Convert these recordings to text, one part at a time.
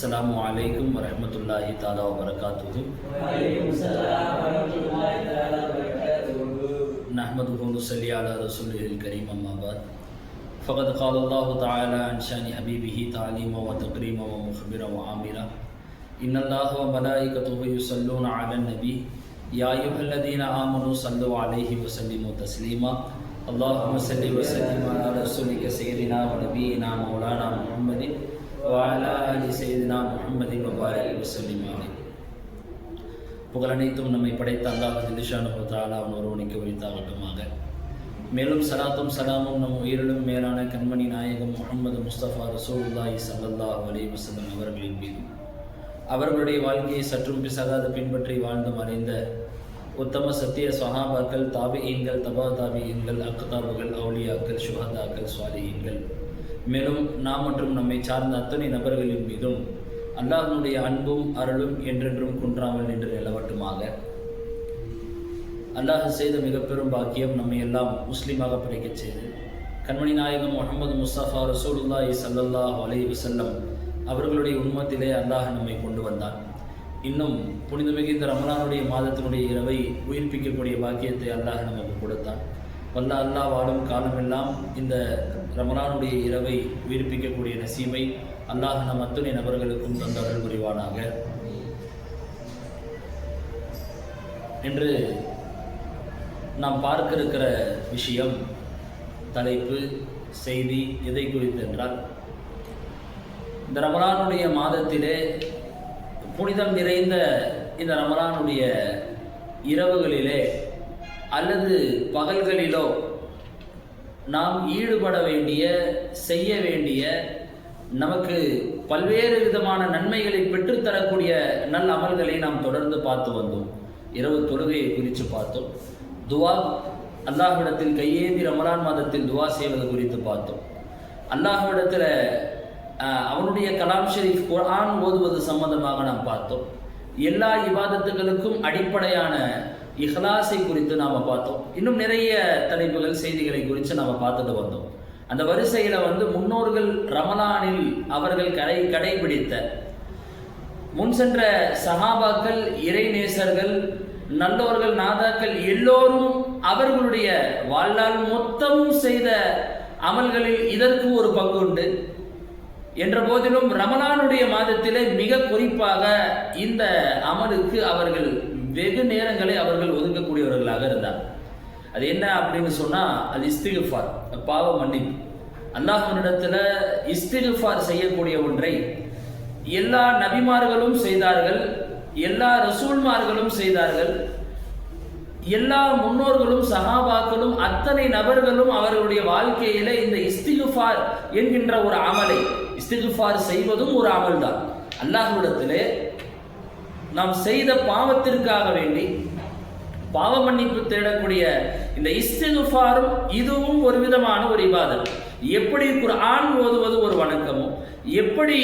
अस्सलामु अलैकुम वरहमतुल्लाहि ताला वबरकातुहु। नहमदुहु व नुसल्ली अला रसूलिहिल करीम अम्मा बाद। फ़क़द क़ाल अल्लाहु तआला अन शानि हबीबिही तालीमा व तक़रीमा व मुख़बिरा व आमिरा। इन्नल्लाह व मलाइकतुहु युसल्लूना अलन नबी या अय्युहल्लज़ीना आमनू सल्लु अलैहि व सल्लिमू तस्लीमा। अल्लाहुम्मा सल्लि व सल्लिम अला रसूलिका सय्यिदिना व नबीना मौलाना मुहम्मदिन வஅலா ஆலி சய்யிதினா முஹம்மதின் வபாரிக் வஸல்லிம் அலைஹி। புகழனைத்தும் நம்மை படைத்த அல்லாஹ் ஜல்லிஷானுஹு தஆலா அவன் ஒருவனுக்கு உரித்தாகட்டுமாக. மேலும் சலாத்தும் சலாமும் நம் உயிரிலும் மேலான கண்மணி நாயகம் முஹம்மது முஸ்தபா ரசூலுல்லாஹி ஸல்லல்லாஹு அலைஹி வஸல்லம் அவர்களின் மீதும் அவர்களுடைய வாழ்க்கையை சற்றும் பிசகாது பின்பற்றி வாழ்ந்து மறைந்த உத்தம சத்திய சஹாபாக்கள், தாபிஈன்கள், தபா தாபிஈன்கள், அக்தாபுகள், அவுலியாக்கள், ஷுஹதாக்கள், ஸ்வாலிஹீன்கள், மேலும் நாம் மற்றும் நம்மை சார்ந்த அத்தனை நபர்களின் மீதும் அல்லாஹ்வுடைய அன்பும் அருளும் என்றென்றும் குன்றாமல் நின்று நிலவட்டுமாக. அல்லாஹ் செய்த மிக பெரும் பாக்கியம் நம்மை எல்லாம் முஸ்லீமாக படைக்கச் செய்து கண்மணி நாயகம் முஹம்மது முஸ்தபா ரசூலுல்லாஹி ஸல்லல்லாஹு அலைஹி வஸல்லம் அவர்களுடைய உம்மத்திலே அல்லாஹ் நம்மை கொண்டு வந்தான். இன்னும் புனிதமிகு இந்த ரமலானுடைய மாதத்தினுடைய இரவை உயிர்ப்பிக்கக்கூடிய பாக்கியத்தை அல்லாஹ் நமக்கு கொடுத்தான். வல்ல அல்லாஹ் வாழும் காலமெல்லாம் இந்த ரமலானுடைய இரவை உயிர்ப்பிக்கக்கூடிய நசீபை அல்லாஹ் நம் அத்துணை நபர்களுக்கும் தந்த அருள் புரிவானாக. என்று நாம் பார்க்க இருக்கிற விஷயம், தலைப்பு, செய்தி எதை குறித்து என்றால், இந்த ரமலானுடைய மாதத்திலே புனிதம் நிறைந்த இந்த ரமலானுடைய இரவுகளிலே அல்லது பகல்களிலோ நாம் ஈடுபட வேண்டிய, செய்ய வேண்டிய, நமக்கு பல்வேறு விதமான நன்மைகளை பெற்றுத்தரக்கூடிய நல்ல அமல்களை நாம் தொடர்ந்து பார்த்து வந்தோம். இரவு தொழுகையை குறித்து பார்த்தோம். துவா, அல்லாஹ்விடத்தில் கையேந்தி ரமலான் மாதத்தில் துவா செய்வது குறித்து பார்த்தோம். அல்லாஹ்விடத்தில் அவனுடைய கலாம் ஷரீஃப் குர்ஆன் ஓதுவது சம்பந்தமாக நாம் பார்த்தோம். எல்லா இபாதத்துகளுக்கும் அடிப்படையான இஹ்லாஸை குறித்து நாம் பார்த்தோம். இன்னும் நிறைய தலைப்புகள், செய்திகளை குறித்து நாம் பார்த்துட்டு வந்தோம். அந்த வரிசையில் முன்னோர்கள் ரமலானில் அவர்கள் கடைபிடித்த முன் சென்ற சஹாபாக்கள், இறைநேசர்கள், நல்லோர்கள், நாதாக்கள் எல்லோரும் அவர்களுடைய வாழ்நாள் மொத்தமும் செய்த அமல்களில் இதற்கு ஒரு பங்கு உண்டு என்ற போதிலும் ரமலானுடைய மாதத்திலே மிக குறிப்பாக இந்த அமலுக்கு அவர்கள் வெகு நேரங்களை அவர்கள் ஒதுக்கக்கூடியவர்களாக இருந்தார். அது என்ன அப்படின்னு சொன்னால், அது இஸ்திக்ஃபார், பாவ மன்னிப்பு. அல்லாஹ்விடத்தில் இஸ்திக்ஃபார் செய்யக்கூடிய ஒன்றை எல்லா நபிமார்களும் செய்தார்கள், எல்லா ரசூல்மார்களும் செய்தார்கள், எல்லா முன்னோர்களும் சஹாபாக்களும் அத்தனை நபர்களும் அவர்களுடைய வாழ்க்கையில இந்த இஸ்திக்ஃபார் என்கின்ற ஒரு அமலை, இஸ்திக்ஃபார் செய்வதும் ஒரு அமல் தான். அல்லாஹ்விடத்திலே நாம் செய்த பாவத்திற்காக வேண்டி பாவ மன்னிப்பு தேடக்கூடிய இந்த இஸ்திக்ஃபாரும் இதுவும் ஒரு விதமான ஒரு இபாதத். எப்படி குர்ஆன் ஓதுவது ஒரு வணக்கமோ, எப்படி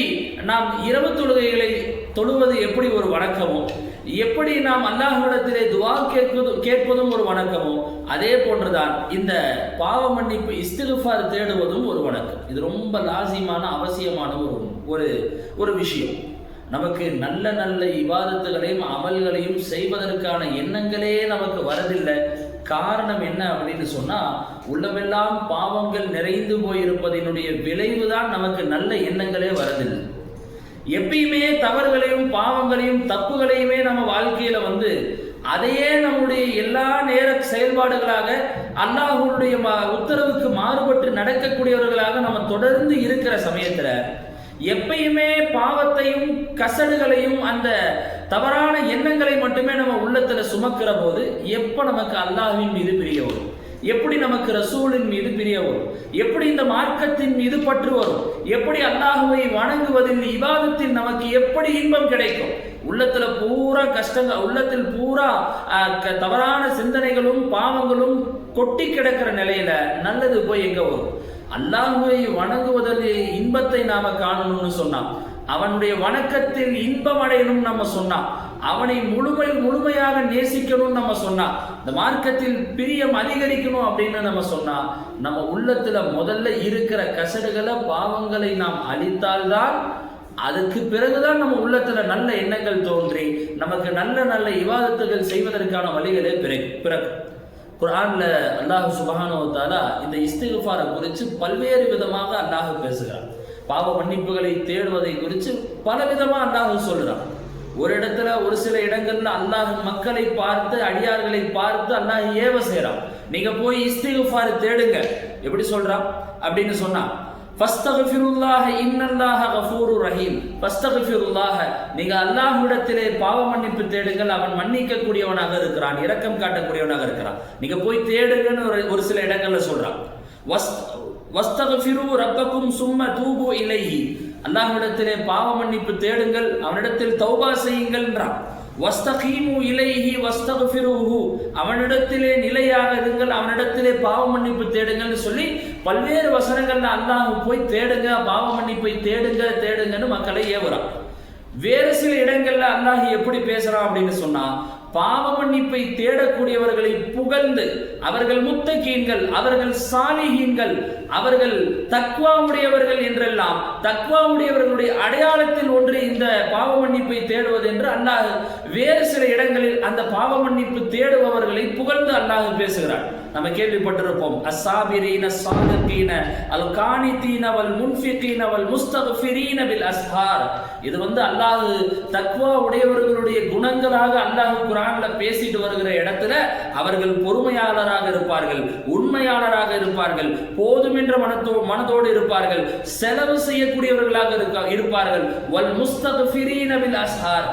நாம் இரவு தொழுகைகளை தொழுவது எப்படி ஒரு வணக்கமோ, எப்படி நாம் அல்லாஹ்விடத்திலே துஆ கேட்பதும் ஒரு வணக்கமோ, அதே போன்றுதான் இந்த பாவ மன்னிப்பு இஸ்திக்ஃபார் தேடுவதும் ஒரு வணக்கம். இது ரொம்ப லாசியமான, அவசியமான ஒரு விஷயம். நமக்கு நல்ல நல்ல இபாதத்துகளையும் அமல்களையும் செய்வதற்கான எண்ணங்களே நமக்கு வரதில்லை. காரணம் என்ன அப்படின்னு சொன்னா, உள்ளமெல்லாம் பாவங்கள் நிறைந்து போயிருப்பதனுடைய விளைவுதான் நமக்கு நல்ல எண்ணங்களே வரதில்லை. எப்பயுமே தவறுகளையும் பாவங்களையும் தப்புகளையுமே நம்ம வாழ்க்கையில அதையே நம்முடைய எல்லா நேர செயல்பாடுகளாக அல்லாஹ்வுடைய உத்தரவுக்கு மாறுபட்டு நடக்கக்கூடியவர்களாக நம்ம தொடர்ந்து இருக்கிற சமயத்துல எப்பயுமே பாவத்தையும் கசடுகளையும் அந்த தவறான எண்ணங்களை மட்டுமே நம்ம உள்ளத்துல சுமக்கிற போது எப்ப நமக்கு அல்லாஹ்வின் மீது பிரிய வரும், எப்படி நமக்கு ரசூலின் மீது பிரிய வரும், எப்படி இந்த மார்க்கத்தின் மீது பற்று வரும், எப்படி அல்லாஹ்வை வணங்குவதில் இபாதத்தில் நமக்கு எப்படி இன்பம் கிடைக்கும். உள்ளத்துல பூரா கஷ்டங்கள், உள்ளத்தில் பூரா தவறான சிந்தனைகளும் பாவங்களும் கொட்டி கிடக்கிற நிலையில நல்லது போய் எங்க வரும்? அல்லாஹ்வை வணங்குவதில் இன்பத்தை நாம காணணும்னு சொன்னான், அவனுடைய வணக்கத்தில் இன்பம் அடையணும் நம்ம சொன்னா, அவனை முழுமையாக நேசிக்கணும்னு நம்ம சொன்னா, இந்த மார்க்கத்தில் பிரியம் அதிகரிக்கணும் அப்படின்னு நம்ம சொன்னா, நம்ம உள்ளத்துல முதல்ல இருக்கிற கசடுகளை பாவங்களை நாம் அழித்தால்தான் அதுக்கு பிறகுதான் நம்ம உள்ளத்துல நல்ல எண்ணங்கள் தோன்றி நமக்கு நல்ல நல்ல இபாதத்துகள் செய்வதற்கான வழிகளே பிறக்கும். குர்ஆன்ல அல்லாஹ் சுப்ஹானஹு வ தஆலா இந்த இஸ்திக்ஃபாரை குறித்து பல்வேறு விதமாக அல்லாஹ் பேசுகிறான். பாவ மன்னிப்புகளை தேடுவதை குறித்து பல விதமா அல்லாஹ் சொல்றான். ஒரு இடத்துல ஒரு சில இடங்கள்ல அல்லாஹ் மக்களை பார்த்து அடியார்களை பார்த்து அல்லாஹ் ஏவ செய்றான். நீங்க போய் இஸ்திக்ஃபார் தேடுங்க. எப்படி சொல்றான் அப்படின்னு சொன்னா, ஃபஸ்தக்ஃபிருல்லாஹ இன்னல்லாஹ கஃபூருர் ரஹீம். ஃபஸ்தக்ஃபிருல்லாஹ, நீங்க அல்லாஹ்விடத்திலே பாவ மன்னிப்பு தேடுங்கள், அவன் மன்னிக்க கூடியவனாக இருக்கிறான், இரக்கம் காட்டக்கூடியவனாக இருக்கிறான். நீங்க போய் தேடுங்கன்னு ஒரு சில இடங்கள்ல சொல்றான். வஸ்தக்ஃபிரு ரப்பக்கும் சும்ம தூபு இலைஹி, அல்லாஹ்விடத்திலே பாவ மன்னிப்பு தேடுங்கள், அவனிடத்தில் தௌபா செய்யுங்கள்ன்றான். வஸ்தகீமு இலைஹி வஸ்தக்ஃபிருஹு, அவனிடத்திலே நிலையாக இருங்கள், அவனிடத்திலே பாவ மன்னிப்பு தேடுங்கள்னு சொல்லி பல்வேறு வசனங்கள்ல அல்லாஹ் போய் தேடுங்க, பாவ மன்னிப்பை தேடுங்கன்னு மக்களை ஏவுறான். வேறு சில இடங்கள்ல அல்லாஹ் எப்படி பேசுறான் அப்படின்னு சொன்னா, பாவ மன்னிப்பை தேடக்கூடியவர்களை புகழ்ந்து அவர்கள் முத்தகீன்கள், அவர்கள் சாலிஹீன்கள், அவர்கள் தக்வா உடையவர்கள் என்றெல்லாம் தக்வா உடையவர்களுடைய அடையாளத்தில் ஒன்று இந்த பாவ மன்னிப்பை தேடுவது என்று அல்லாஹ் வேறு சில இடங்களில் அந்த பாவ மன்னிப்பு தேடுபவர்களை புகழ்ந்து அல்லாஹ் பேசுகிறார். நம்ம கேள்விப்பட்டிருப்போம், அஸ்ஸாபிரீன ஸாதிகீன அல் கானிதீன வல் முன்ஃபிகீன வல் முஸ்தக்ஃபிரீன பில் அஸ்ஹார். இது அல்லாஹ் தக்வா உடையவர்களுடைய குணங்களாக அல்லாஹ் குர்ஆன்ல பேசிட்டு வருகிற இடத்துல அவர்கள் பொறுமையாளராக இருப்பார்கள், உண்மையாளராக இருப்பார்கள், போதும் என்ற மனதோடு இருப்பார்கள், செலவு செய்யக்கூடியவர்களாக இருப்பார்கள். வல் முஸ்தக்ஃபிரீன பில் அஸ்ஹார்,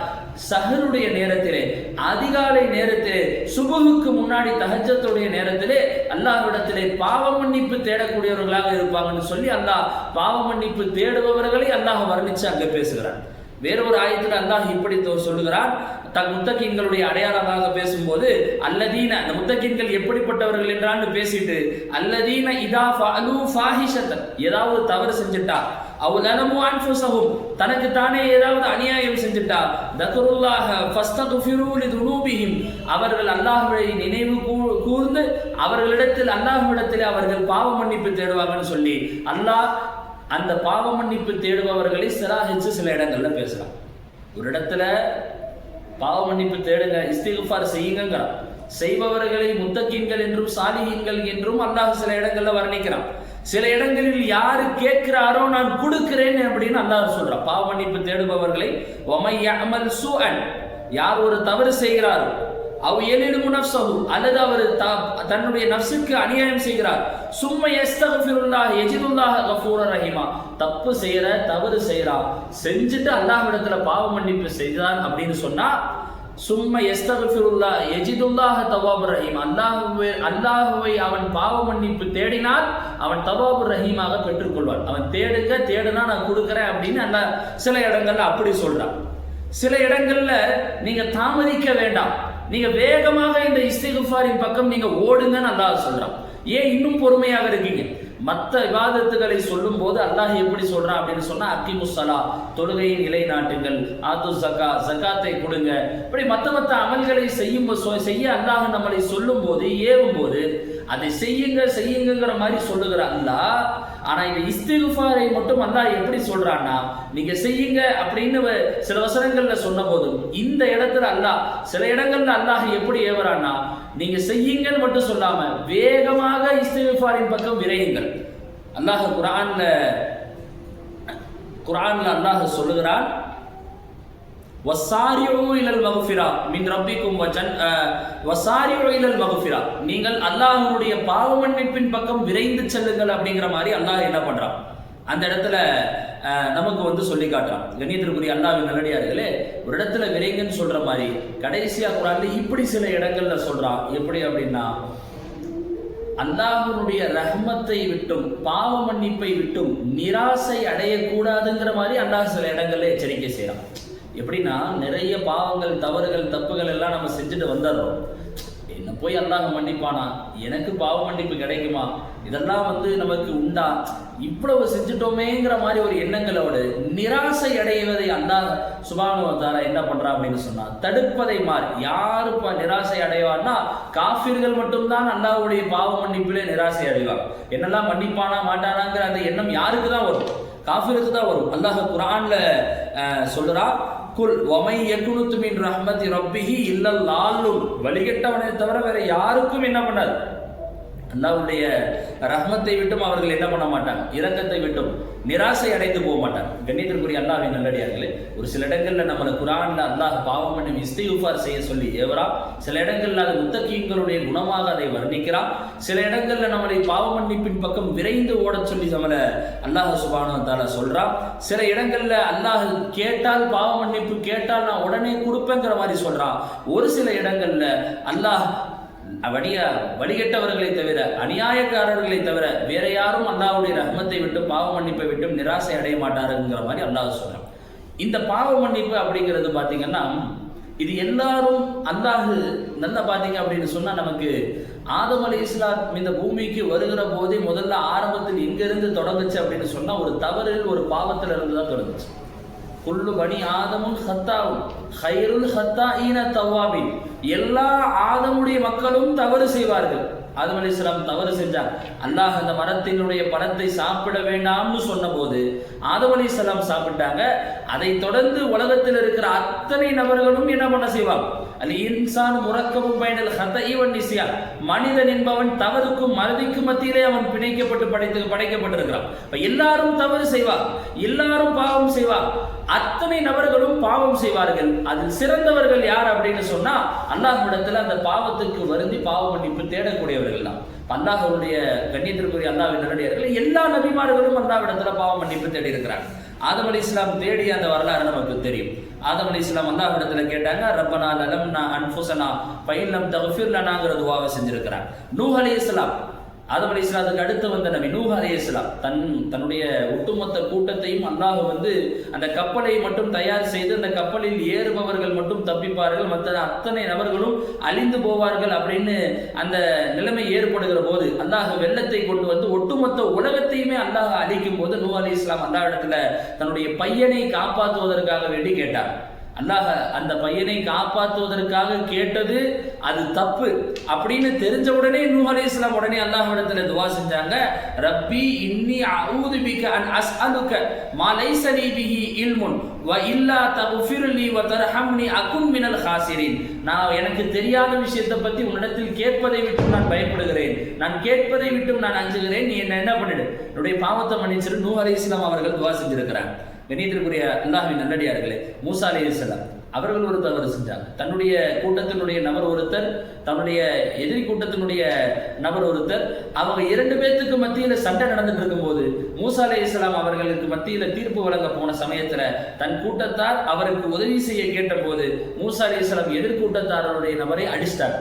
சஹருடைய நேரத்திலே, அதிகாலை நேரத்திலே, சுபஹுக்கு முன்னாடி தஹஜ்ஜத்துடைய நேரத்திலே அல்லாஹ்விடத்திலே பாவ மன்னிப்பு தேடக்கூடியவர்களாக இருப்பாங்கன்னு சொல்லி அல்லாஹ் பாவ மன்னிப்பு தேடுபவர்களை அல்லாஹ் வர்ணிச்சு அங்க பேசுகிறான். வேறொரு ஆயத்தில் அல்லாஹ் இப்படி சொல்லுகிறான், தன் முத்தகீன்களுடைய அடையாளமாக பேசும்போது அல்லதீன, அந்த முத்தகீன்கள் எப்படிப்பட்டவர்கள் என்றான்னு பேசிட்டு, அல்லதீன இதா ஃபஅலு ஃபாஹிஷத்தன், ஏதாவது தவறு செஞ்சுட்டா, அவ் லலமு அன்ஃபுஸஹும், தனக்கு தானே ஏதாவது அநியாயம் செஞ்சுட்டா, தக்ருல்லாஹ ஃபஸ்தக்ஃபிரு லிதுனூபிஹிம், அவர்கள் அல்லாஹ்வை நினைவு கூர்ந்து அவர்களிடத்தில் அல்லாஹ்விடத்தில் அவர்கள் பாவ மன்னிப்பு தேடுவாங்கன்னு சொல்லி அல்லாஹ் அந்த பாவ மன்னிப்பு தேடுபவர்களை சிராஹிச்சு சில இடங்கள்ல பேசுறான். ஒரு இடத்துல பாவ மன்னிப்பு தேடுங்க, இஸ்திக்ஃபார் செய்யுங்கிறான். செய்பவர்களை முத்தகீன்கள் என்றும் சாலிஹீன்கள் என்றும் அல்லாஹ் சில இடங்கள்ல வர்ணிக்கிறான். சில இடங்களில் யாரு கேட்கிறாரோ நான் கொடுக்கிறேன் அப்படின்னு அல்லாஹ் சொல்றான். பாவ மன்னிப்பு தேடுபவர்களை வமை யஅமல் சூஅன், யார் ஒரு தவறு செய்கிறாரோ, அவ் யலிமு நஃப்ஸஹு, அல்லது அவர் தன்னுடைய நஃப்ஸுக்கு அநியாயம் செய்கிறார், சும்ம யஸ்தக்ஃபிருல்லாஹ் யஜிதுல்லாஹ கஃபூரர் ரஹீமா, தப்பு செய்யற, தவறு செய்யறான், செஞ்சுட்டு அல்லாஹ்விடத்துல பாவ மன்னிப்பு செய்தான் அப்படின்னு சொன்னா, சும்ம யஸ்தக்ஃபிருல்லாஹ் யஜிதுல்லாஹ தவ்வாபுர் ரஹீம், அல்லாஹ்வை அவன் பாவ மன்னிப்பு தேடினால் அவன் தவ்வாபுர் ரஹீமாக பெற்றுக்கொள்வான். அவன் தேடுனா நான் கொடுக்குறேன் அப்படின்னு அல்லாஹ் சில இடங்கள்ல அப்படி சொல்றான். சில இடங்கள்ல நீங்க தாமதிக்க வேண்டாம், நீங்க வேகமாக இந்த இஸ்திக்ஃபாரின் பக்கம் நீங்க ஓடுங்கன்னு அல்லாஹ் சொல்றான். ஏன் இன்னும் பொறுமையாக இருக்கீங்க? மற்ற இபாதத்துகளை சொல்லும் போது அல்லாஹ் எப்படி சொல்றான் அப்படின்னு சொன்னா, அக்கிமுஸ் ஸலா, தொழுகையை நிலைநாட்டுங்கள், ஆத்து ஸகா, ஸகாத்தை கொடுங்க, இப்படி மற்ற அமல்களை செய்ய அல்லாஹ் நம்மளை சொல்லும் போது, ஏவும் போது அதை செய்யுங்கிற மாதிரி சொல்லுகிற அல்லாஹ். ஆனா இந்த இஸ்திக்ஃபாரை மட்டும் அல்லாஹ் எப்படி சொல்றான்னா, நீங்க செய்யுங்க அப்படின்னு சில வசனங்கள்ல சொன்ன போதும் இந்த இடத்துல அல்லாஹ் சில இடங்கள்ல அல்லாஹ் எப்படி ஏவறான்னா, நீங்க செய்யுங்கன்னு மட்டும் சொல்லாம வேகமாக இஸ்திக்ஃபாரின் பக்கம் விரையுங்கள். அல்லாஹ் குர்ஆன்ல அல்லாஹ் சொல்லுகிறான், வஸாரிஉ இலல் மக்ஃபிரா மின் ரப்பிக்கும் வஸாரிஉ இலல் மக்ஃபிரா, நீங்கள் அல்லாஹ்வுடைய பாவ மன்னிப்பின் பக்கம் விரைந்து செல்லுங்கள் அப்படிங்கிற மாதிரி அல்லாஹ் என்ன பண்றான், அந்த இடத்துல நமக்கு சொல்லி காட்டுறான். கண்ணியத்திற்குரிய அல்லாஹ்வின் நல்லடியார்களே, ஒரு இடத்துல விரைங்கன்னு சொல்ற மாதிரி கடைசியா குர்ஆன்ல இப்படி சில இடங்கள்ல சொல்றான். எப்படி அப்படின்னா, அல்லாஹ்வுடைய ரஹ்மத்தை விட்டும் பாவ மன்னிப்பை விட்டும் நிராசை அடையக்கூடாதுங்கிற மாதிரி அல்லாஹ் சில இடங்கள்ல எச்சரிக்கை செய்யறான். எப்படின்னா, நிறைய பாவங்கள், தவறுகள், தப்புகள் எல்லாம் நம்ம செஞ்சுட்டு வந்துடுறோம். என்ன போய் அல்லாஹ் மன்னிப்பானா, எனக்கு பாவ மன்னிப்பு கிடைக்குமா, இதெல்லாம் நமக்கு உண்டா, இவ்வளவு செஞ்சுட்டோமேங்கிற மாதிரி ஒரு எண்ணங்களோடு நிராசை அடைவதை அல்லாஹ் சுப்ஹானஹு வ தஆலா என்ன பண்றா அப்படின்னு சொன்னா, தடுப்பதை மாறி. யாரு நிராசை அடைவான்னா, காஃபிர்கள் மட்டும்தான் அல்லாஹ்வுடைய பாவ மன்னிப்பிலே நிராசை அடைவாங்க. என்னெல்லாம் மன்னிப்பானா மாட்டானாங்கிற அந்த எண்ணம் யாருக்கு தான் வரும்? காஃபிருக்கு தான் வரும். அல்லாஹ் குர்ஆன்ல சொல்றா, குல் வமை யகுனுது மின் ரஹ்மதி ரப்பிஹி இல்லல் லால்லுன், வழிகட்டவனை தவிர வேற யாருக்கும் என்ன பண்ணாது, அல்லாஹ்வுடைய ரஹ்மத்தை விட்டும் அவர்கள் என்ன பண்ண மாட்டாங்க, இரக்கத்தை விட்டும் நிராசை அடைந்து போக மாட்டாங்க. கண்ணியத்திற்குரிய அல்லாஹ்வின் நல்லடியார்களே, ஒரு சில இடங்கள்ல நம்மளை குர்ஆன்ல அல்லாஹ் பாவம் பண்ணி இஸ்திக்ஃபார் செய்ய சொல்லி ஏவரா, சில இடங்கள்ல அது முத்தகீன்களுடைய குணமாக அதை வர்ணிக்கிறான், சில இடங்கள்ல நம்மளை பாவ மன்னிப்பின் பக்கம் விரைந்து ஓடச் சொல்லி நம்மளை அல்லாஹ் சுப்ஹானஹு வ தஆலா சொல்றான். சில இடங்கள்ல அல்லாஹ் கேட்டால் பாவ மன்னிப்பு கேட்டால் நான் உடனே கொடுப்பேங்கிற மாதிரி சொல்றான். ஒரு சில இடங்கள்ல அல்லாஹ் வழிகட்டவர்களை தவிர, அநியாயக்காரர்களை தவிர வேற யாரும் அல்லாஹ்வுடைய ரஹ்மத்தை விட்டு பாவ மன்னிப்பை விட்டு நிராசை அடைய மாட்டாருங்கிற மாதிரி அல்லாஹ் சொல்றான். இந்த பாவ மன்னிப்பு அப்படிங்கிறது பாத்தீங்கன்னா, இது எல்லாரும் அல்லாஹ் நல்லா பாத்தீங்க அப்படின்னு சொன்னா, நமக்கு ஆதம் அலைஹிஸ்ஸலாம் இந்த பூமிக்கு வருகிற போதே முதல்ல ஆரம்பத்தில் எங்கிருந்து தொடங்குச்சு அப்படின்னு சொன்னா, ஒரு தவறில் ஒரு பாவத்தில் இருந்து தான் தொடங்குச்சு. குல்லு பனி ஆதமும் ஹத்தாவும் ஹைருல் ஹத்தாஈன தவ்வாபின், எல்லா ஆதமுடைய மக்களும் தவறு செய்வார்கள். ஆதம் அலைஹிஸ்ஸலாம் தவறு செஞ்சாங்க. அல்லாஹ் அந்த மரத்தினுடைய பழத்தை சாப்பிட வேண்டாம்னு சொன்ன போது ஆதம் அலைஹிஸ்ஸலாம் சாப்பிட்டாங்க. அதை தொடர்ந்து உலகத்தில் இருக்கிற அத்தனை நபர்களும் என்ன பண்ண செய்வாங்க, அல் இன்சான் முரக்கபும் பைனல் ஹதஇ வன் நிஸ்யான், மனிதன் என்பவன் தவறுக்கும் மறதிக்கும் மத்தியிலே அவன் படைக்கப்பட்டிருக்கிறான். எல்லாரும் தவறு செய்வார், எல்லாரும் பாவம் செய்வார், அத்தனை நபர்களும் பாவம் செய்வார்கள். அதில் சிறந்தவர்கள் யார் அப்படின்னு சொன்னா, அல்லாஹ்விடத்துல அந்த பாவத்துக்கு வருந்தி பாவ மன்னிப்பு தேடக்கூடியவர்கள் தான். அல்லாஹ்வுடைய கண்ணியத்திற்குரிய அல்லாஹ்வின் நல்லடியார்கள் எல்லா நபிமார்களும் அல்லாஹ்விடத்துல பாவ மன்னிப்பு தேடி இருக்கிறாங்க. ஆதம் அலைஹிஸ்ஸலாம் தேடிய அந்த வரலாறு நமக்கு தெரியும். ஆதம் அலைஹிஸ்ஸலாம் அல்லாஹ்விடத்துல கேட்டாங்க, ரப்பனா லலம்னா அன்ஃபுஸனா ஃபஇல்லம் தக்ஃபிர் லனாங்கிற துஆவை செஞ்சிருக்கிறாங்க. நூஹ் அலைஹிஸ்ஸலாம், ஆதம் அலைஹிஸ்ஸலாத்துக்கு அடுத்து வந்த நபி நூஹ் அலைஹிஸ்ஸலாம், தன்னுடைய ஒட்டுமொத்த கூட்டத்தையும் அல்லாஹ் அந்த கப்பலை மட்டும் தயார் செய்து அந்த கப்பலில் ஏறுபவர்கள் மட்டும் தப்பிப்பார்கள், மற்ற அத்தனை நபர்களும் அழிந்து போவார்கள் அப்படின்னு அந்த நிலைமை ஏற்படுகிற போது அல்லாஹ் வெள்ளத்தை கொண்டு வந்து ஒட்டுமொத்த உலகத்தையுமே அல்லாஹ் அழிக்கும் போது நூஹ் அலைஹிஸ்ஸலாம் அல்லாஹ் இடத்துல தன்னுடைய பையனை காப்பாற்றுவதற்காக வேண்டி கேட்டார். அல்லாஹ் அந்த பையனை காப்பாற்றுவதற்காக கேட்டது அது தப்பு அப்படின்னு தெரிஞ்ச உடனே நூஹ் அலைஹிஸ்ஸலாம் உடனே அல்லாஹ்விடத்துல துஆ செஞ்சாங்க, ரப்பி இன்னி அஊது பிக அன் அஸ்அலுக மா லைஸ லீ பிஹி இல்முன் வ இல்லா தக்ஃபிர் லீ வ தர்ஹம்னி அகுன் மினல் காசிரின். நான் எனக்கு தெரியாத விஷயத்தை பத்தி உன்னிடத்தில் கேட்பதை விட்டு நான் பயப்படுகிறேன், நான் கேட்பதை விட்டு நான் அஞ்சுகிறேன், நீ என்ன பண்ணிடு, என்னுடைய பாவத்தை மன்னிச்சிரு. நூஹ் அலைஹிஸ்ஸலாம் அவர்கள் துஆ செஞ்சிருக்கிறாங்க. கண்ணியத்திற்குரிய அல்லாஹ்வின் நல்லடியார்களே, மூசா அலைஹிஸ்ஸலாம் அவர்கள் ஒரு தவறு செஞ்சாங்க. தன்னுடைய கூட்டத்தினுடைய நபர் ஒருத்தர், தன்னுடைய எதிரி கூட்டத்தினுடைய நபர் ஒருத்தர், அவங்க இரண்டு பேத்துக்கு மத்தியில சண்டை நடந்துட்டு இருக்கும்போது மூசா அலைஹிஸ்ஸலாம் அவர்களுக்கு மத்தியில தீர்ப்பு வழங்க போன சமயத்துல தன் கூட்டத்தார் அவருக்கு உதவி செய்ய கேட்ட போது மூசா அலைஹிஸ்ஸலாம் எதிர்கூட்டத்தாரருடைய நபரை அடிச்சிட்டார்.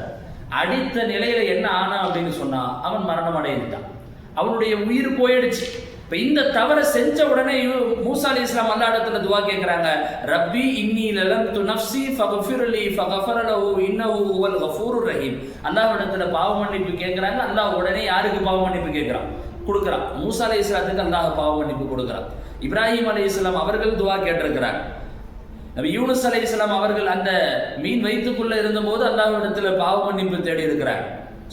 அடித்த நிலையில என்ன ஆனா அப்படின்னு சொன்னா, அவன் மரணம் அடைந்துட்டான், அவனுடைய உயிர் போயிடுச்சு. இப்ப இந்த தவறை செஞ்ச உடனே மூசா அலைஹிஸ்ஸலாம் அல்லாஹ்விடத்துல துஆ கேக்குறாங்க, ரப்பி இன்னி லலம்து நஃப்ஸி ஃபக்ஃபிர் லீ ஃபக்ஃபர லஹு இன்னஹு ஹுவல் கஃபூருர் ரஹீம். அல்லாஹ்விடத்துல பாவ மன்னிப்பு கேக்குறாங்க. அல்லாஹ் உடனே யாருக்கு பாவ மன்னிப்பு கேக்குறான், கொடுக்குறான். மூசா அலைஹிஸ்ஸலாத்துக்கு அல்லாஹ் பாவ மன்னிப்பு கொடுக்குறான். இப்ராஹிம் அலைஹிஸ்ஸலாம் அவர்கள் துஆ கேட்டிருக்கிறாங்க. நபி யூனுஸ் அலைஹிஸ்ஸலாம் அவர்கள் அந்த மீன் வயிற்றுக்குள்ள இருந்தபோது அல்லாஹ்விடத்துல பாவ மன்னிப்பு தேடி இருக்கிறாங்க.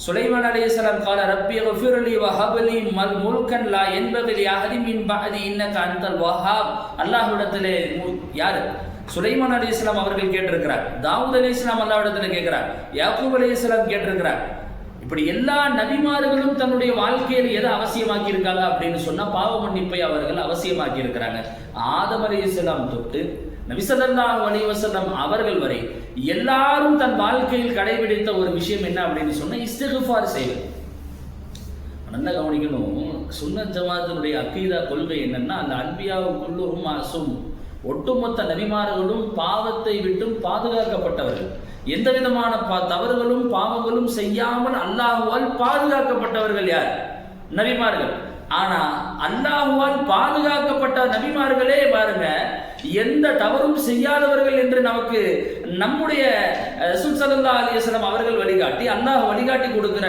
சுலைமான் அலைஹிஸ்ஸலாம் قال ربي اغفر لي وهب لي ملكا لا ينبغي لأحد من بعدي إنك أنت الوهاب. அல்லாஹ்விடத்திலே யார், சுலைமான் அலைஹிஸ்ஸலாம் அவர்கள் கேட்டிருக்கிறார். தாவூத் அலைஹிஸ்ஸலாம் அல்லாஹ்விடத்திலே கேட்கிறார். யாக்கூப் அலைஹிஸ்ஸலாம் கேட்டிருக்கிறார். இப்படி எல்லா நபிமார்களும் தன்னுடைய வாழ்க்கையில் எதை அவசியமாக்கி இருக்காங்க அப்படின்னு சொன்னா பாவ மன்னிப்பை அவர்கள் அவசியமாக்கி இருக்கிறாங்க. ஆதம் அலைஹிஸ்ஸலாம் தொட்டு நபி ஸல்லல்லாஹு அலைஹி வஸல்லம் அவர்கள் வரை எல்லாரும் தன் வாழ்க்கையில் கடைபிடித்த ஒரு விஷயம் என்ன அப்படின்னு சொன்னா, இஸ்திக்ஃபார் செய்வது. நல்லா கவனிக்கணும். சுன்னத் ஜமாஅத்தினுடைய அகீதா கொள்கை என்னன்னா, அந்த அன்பியாவும் குல்லுஹும் மாசூம், ஒட்டுமொத்த நபிமார்களும் பாவத்தை விட்டும் பாதுகாக்கப்பட்டவர்கள், எந்த விதமான தவறுகளும் பாவங்களும் செய்யாமல் அல்லாஹ்வால் பாதுகாக்கப்பட்டவர்கள் யார், நபிமார்கள். ஆனா அல்லாஹ்வால் பாதுகாக்கப்பட்ட நபிமார்களே பாருங்க, எந்த தவறும் செய்யாதவர்கள் என்று நமக்கு நம்முடைய ரசூல் ஸல்லல்லாஹு அலைஹி வஸல்லம் அவர்கள் வழிகாட்டி அல்லாஹ் வழிகாட்டி கொடுக்கிற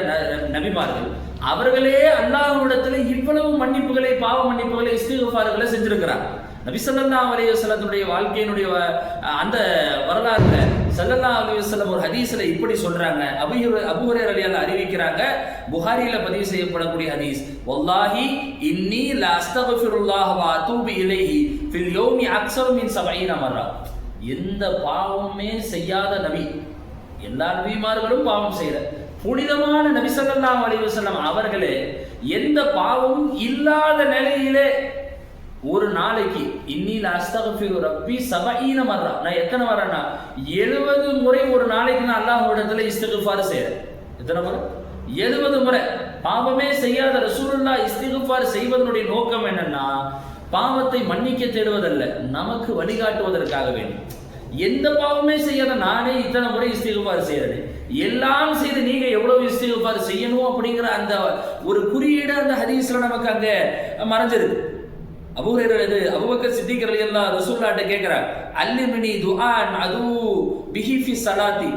நபிமார்கள் அவர்களே அல்லாஹ்விடத்தில் இவ்வளவு மன்னிப்புகளை பாவ மன்னிப்புகளை இஸ்திக்ஃபார்களை செஞ்சிருக்கிறார். நபி ஸல்லல்லாஹு அலைஹி வஸல்லமுடைய வாழ்க்கையினுடைய அந்த வரலாறுல ஸல்லல்லாஹு அலைஹி வஸல்லம் ஒரு ஹதீஸ்ல இப்படி சொல்றாங்க. அபூ ஹுரைரா ரலியல்லாஹு அறிவிக்கிறாங்க, புகாரியில பதிவு செய்யப்படக்கூடிய ஹதீஸ், வல்லாஹி இன்னி லா அஸ்தக்ஃபிருல்லாஹ் வ அதூபு இலைஹி ஃபில் யௌமி அக்ஸர் மின் 70 மர்ரா. எந்த பாவமே செய்யாத நபி, எல்லா நபிமார்களும் பாவம் செய்யற புனிதமான நபி ஸல்லல்லாஹு அலைஹி வஸல்லம் அவர்களே எந்த பாவமும் இல்லாத நிலையிலே ஒரு நாளைக்கு இன்னில அஸ்தக்ஃபிரு ரப்பி 70 மர்ரா, நான் எத்தனை வரேன்னா 70 முறை ஒரு நாளைக்கு நான் அல்லாஹ்விடத்துல இஸ்திக்ஃபார் செய்றேன். எத்தனை முறை? 70 முறை. பாவமே செய்யாத ரசூலுல்லாஹ் இஸ்திக்ஃபார் செய்வதனுடைய நோக்கம் என்னன்னா, பாவத்தை மன்னிக்க தேடுவதல்ல, நமக்கு வழிகாட்டுவதற்காக வேண்டும். எந்த பாவமே செய்யாத நானே இத்தனை முறை இஸ்திக்ஃபார் செய்யறேன், எல்லாம் செய்து நீங்க எவ்வளவு இஸ்திக்ஃபார் செய்யணும் அப்படிங்கிற அந்த ஒரு குறியீடு அந்த ஹதீஸ்ல நமக்கு அங்க மறைஞ்சிருக்கு. அபூபக்கர் சித்திக் ரலியல்லாஹு ரசூலுல்லாஹ்ட்ட கேக்குறார், அல்லிமினி துஆன் அது பிஹி ஃபி ஸலாத்தி,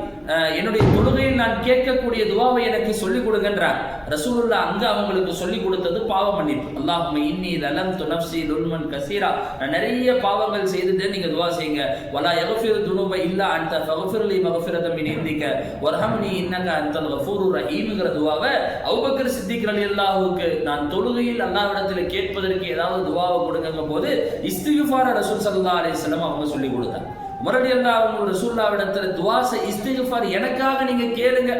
என்னுடைய தொழுகையில் நான் கேட்கக்கூடிய துஆவை எனக்கு சொல்லிக் கொடுங்கன்றார். ரசூலுல்லாஹ் அங்க அவங்களுக்கு சொல்லிக் கொடுத்தது பாவ மன்னிப்பு. அல்லாஹும்ம இன்னி லலம்து நஃப்ஸி லுல்மன் கஸீரா, நான் நிறைய பாவங்கள் செய்துட்டேன், நீங்க துஆ செய்யுங்க. வலா யக்ஃபிரு துனூப இல்லா அன்த ஃபக்ஃபிர் லி மக்ஃபிரதம் மின் இந்திக வர்ஹம்னி இன்னக அன்தல் கஃபூருர் ரஹீம்ங்கற துஆவை அபூபக்கர் சித்திக் ரலியல்லாஹுக்கு நான் தொழுகையில் அல்லாஹ்விடத்தில் கேட்பதற்கு ஏதாவது துஆவை கொடுங்க போது இஸ்திக்ஃபார ரசூல் ஸல்லல்லாஹு அலைஹி வஸல்லம் அவங்க சொல்லி கொடுத்தாங்க. உமர் ரலியல்லாஹு அன்ஹு ரசூலுல்லாஹ்விடத்தில் துஆ இஸ்திக்ஃபார் எனக்காக நீங்க கேளுங்க.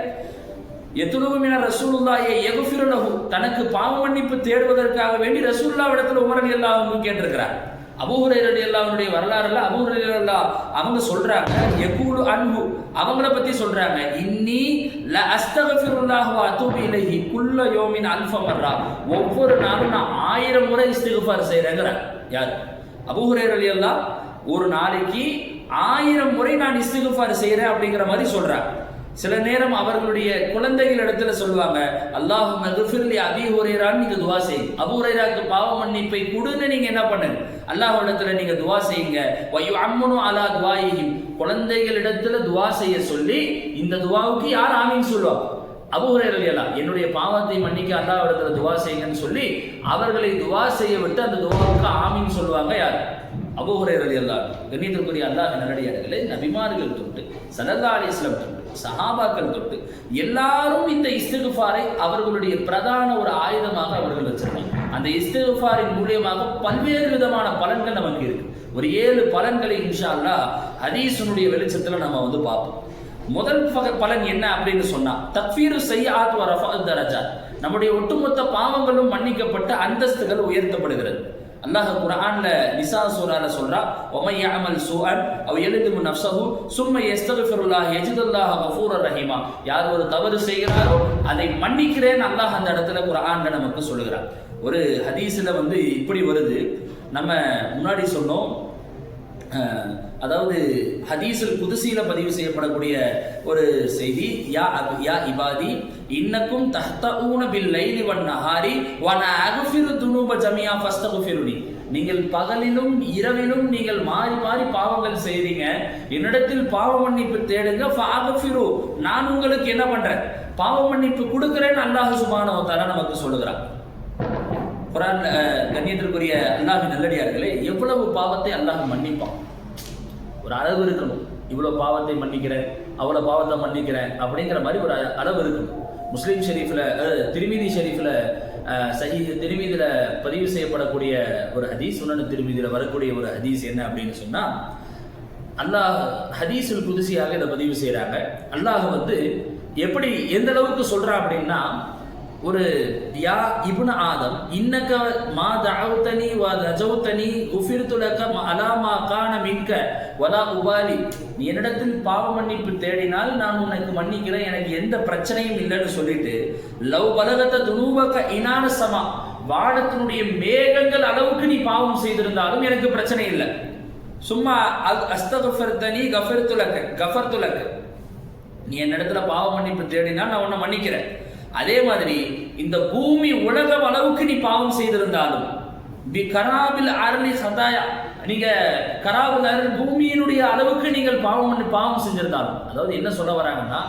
யத்லுபு மின ரசூலுல்லாஹி யக்ஃபிரு லஹு, தனக்கு பாவ மன்னிப்பு தேடுவதற்காக வேண்டி ரசூலுல்லாஹ்விடத்தில் உமர் ரலியல்லாஹு அன்ஹு கேட்டிருக்கிறார். அபூ ஹுரைரா ரலியல்லாஹு அன்ஹுடைய வரலாறுல அபூ ஹுரைரா அவங்க சொல்றாங்க, யகூலு அன்ஹு, அவங்கள பத்தி சொல்றாங்க, இன்னி ல அஸ்தக்ஃபிருல்லாஹ் வ அதூபு இலைஹி குல்ல யௌமின் அல்ஃப மர்ரா, ஒவ்வொரு நாளும் நான் 1000 முறை இஸ்திக்ஃபார் செய்றேங்கறார். யார்? அபூ ஹுரைரா ரலியல்லாஹு ஒரு நாளைக்கு 1000 முறை நான் இஸ்திக்ஃபார் செய்றேன் அப்படிங்கிற மாதிரி சொல்றாங்க. சில நேரம் அவர்களுடைய குழந்தைகள் இடத்துல சொல்லுவாங்க, அல்லாஹும்ம க்ஃபிர் லி அபீ ஹுரைரான்னு நீங்க துஆ செய்யுங்க, அபூ ஹுரைராக்கு பாவ மன்னிப்பை கொடுன்னு நீங்க என்ன பண்ணுங்க, அல்லாஹ்விடத்துல நீங்க துஆ செய்யுங்க. வ யுஅம்முனு அலா துஆயிஹிம், குழந்தைகளிடத்துல துஆ செய்ய சொல்லி இந்த துஆவுக்கு யார் ஆமீன் சொல்லுவாங்க? அபூ ஹுரைரா ரலியல்லாஹு, என்னுடைய பாவத்தை மன்னிக்க அல்லாஹ்விடத்துல துஆ செய்யுங்கன்னு சொல்லி அவர்களை துஆ செய்ய விட்டு அந்த துஆவுக்கு ஆமீன் சொல்லுவாங்க. யார்? அபூ ஹுரைரா ரலியல்லாஹு. கண்ணியத்திற்குரிய அல்லாஹ் நல்லடியார்களே, நபிமார்கள் தொட்டு ஸல்லல்லாஹு அலைஹி வஸல்லம் தொட்டு சஹாபாக்கள் தொட்டு எல்லாரும் இந்த இஸ்திக்ஃபாரை அவர்களுடைய பிரதான ஒரு ஆயுதமாக அவர்கள் வச்சிருக்காங்க. அந்த இஸ்திக்ஃபாரின் மூலமாக பல்வேறு விதமான பலன்கள் நமக்கு இருக்கு. ஒரு 7 பலன்களை இன்ஷா அல்லாஹ் ஹதீஸினுடைய வெளிச்சத்துல நம்ம வந்து பார்ப்போம். முதல் பலன் என்ன அப்படின்னு சொன்னா, தக்ஃபீரு ஸய்யிஆத் வ ரஃபஅத் தரஜாத், நம்முடைய ஒட்டுமொத்த பாவங்களும் மன்னிக்கப்பட்ட அந்தஸ்துகள் உயர்த்தப்படுகிறது. அல்லாஹ் குர்ஆன்ல நிசா சூரால சொல்றா, வமை யஅமல் சூஅன் அவ் யலிதுமு நஃப்ஸஹு சும்ம யஸ்தக்ஃபிருல்லாஹ் யஜிதுல்லாஹ கஃபூரர் ரஹீமா, யார் ஒரு தவறு செய்கிறாரோ அதை மன்னிக்கிறேன் அல்லாஹ் அந்த இடத்துல குர்ஆன்ல நமக்கு சொல்லுகிறார். ஒரு ஹதீஸ்ல வந்து இப்படி வருது, நம்ம முன்னாடி சொன்னோம், அதாவது ஹதீஸுல் குதுசியில பதிவு செய்யப்படக்கூடிய ஒரு செய்தி, யா இபாதி இன்னக்கும் தஹ்தஊன பில் லைலி வன் நஹாரி வ அனா அக்ஃபிரு துனூப ஜமீஆ ஃபஸ்தக்ஃபிருனி, நீங்கள் பகலிலும் இரவிலும் நீங்கள் மாறி மாறி பாவங்கள் செய்றீங்க, என்னிடத்தில் பாவ மன்னிப்பு தேடுங்க, ஃபஅக்ஃபிரு, நான் உங்களுக்கு என்ன பண்றேன், பாவ மன்னிப்பு கொடுக்கிறேன்னு அல்லாஹ் சுப்ஹானஹு வ தஆலா நமக்கு சொல்லுகிறார். குர்ஆன் கண்ணியத்திற்குரிய அல்லாஹ்வின் நல்லடியார்களே, எவ்வளவு பாவத்தை அல்லாஹ் மன்னிப்பான், ஒரு அளவு இருக்கணும். இவ்வளவு பாவத்தை மன்னிக்கிறேன், அவ்வளவு பாவத்தை மன்னிக்கிறேன் அப்படிங்கிற மாதிரி ஒரு அளவு இருக்கணும். முஸ்லீம் ஷெரீஃப்ல, திர்மிதி ஷெரீஃப்ல, சஹீஹ் திர்மிதில பதிவு செய்யப்படக்கூடிய ஒரு ஹதீஸ், சுனன் திர்மிதில வரக்கூடிய ஒரு ஹதீஸ் என்ன அப்படின்னு சொன்னா, அல்லாஹ் ஹதீஸுல் குதுசியாக இதை பதிவு செய்யறாங்க. அல்லாஹ் வந்து எப்படி எந்த அளவுக்கு சொல்றான் அப்படின்னா, ஒரு யா இப்னு ஆதம் இன்னக மா தஅவுதனி வ ரஜௌதனி குஃபிர்து லக அலா மா கான மின்க வலா உபாலி, நீ என்னிடத்தில் பாவ மன்னிப்பு தேடினால் நான் உனக்கு மன்னிக்கிறேன், எனக்கு எந்த பிரச்சனையும் இல்லைன்னு சொல்லிட்டு, லவ் பலகத துனூபக இனான சமா, வானத்தினுடைய மேகங்கள் அளவுக்கு நீ பாவம் செய்திருந்தாலும் எனக்கு பிரச்சனை இல்லை. சும்மா அஸ்தக்ஃபிர்தனி கஃபர்து லக, நீ என்னிடத்துல பாவ மன்னிப்பு தேடினால் நான் உன்னை மன்னிக்கிறேன். அதே மாதிரி இந்த பூமி உலகம் அளவுக்கு நீ பாவம் செய்திருந்தாலும், பி கராபில் அர்லி ஹதாயா, நீங்க கராபில் அர்லி பூமியினுடைய அளவுக்கு நீங்கள் பாவம் செஞ்சிருந்தாலும், அதாவது என்ன சொல்ல வராங்கன்னா,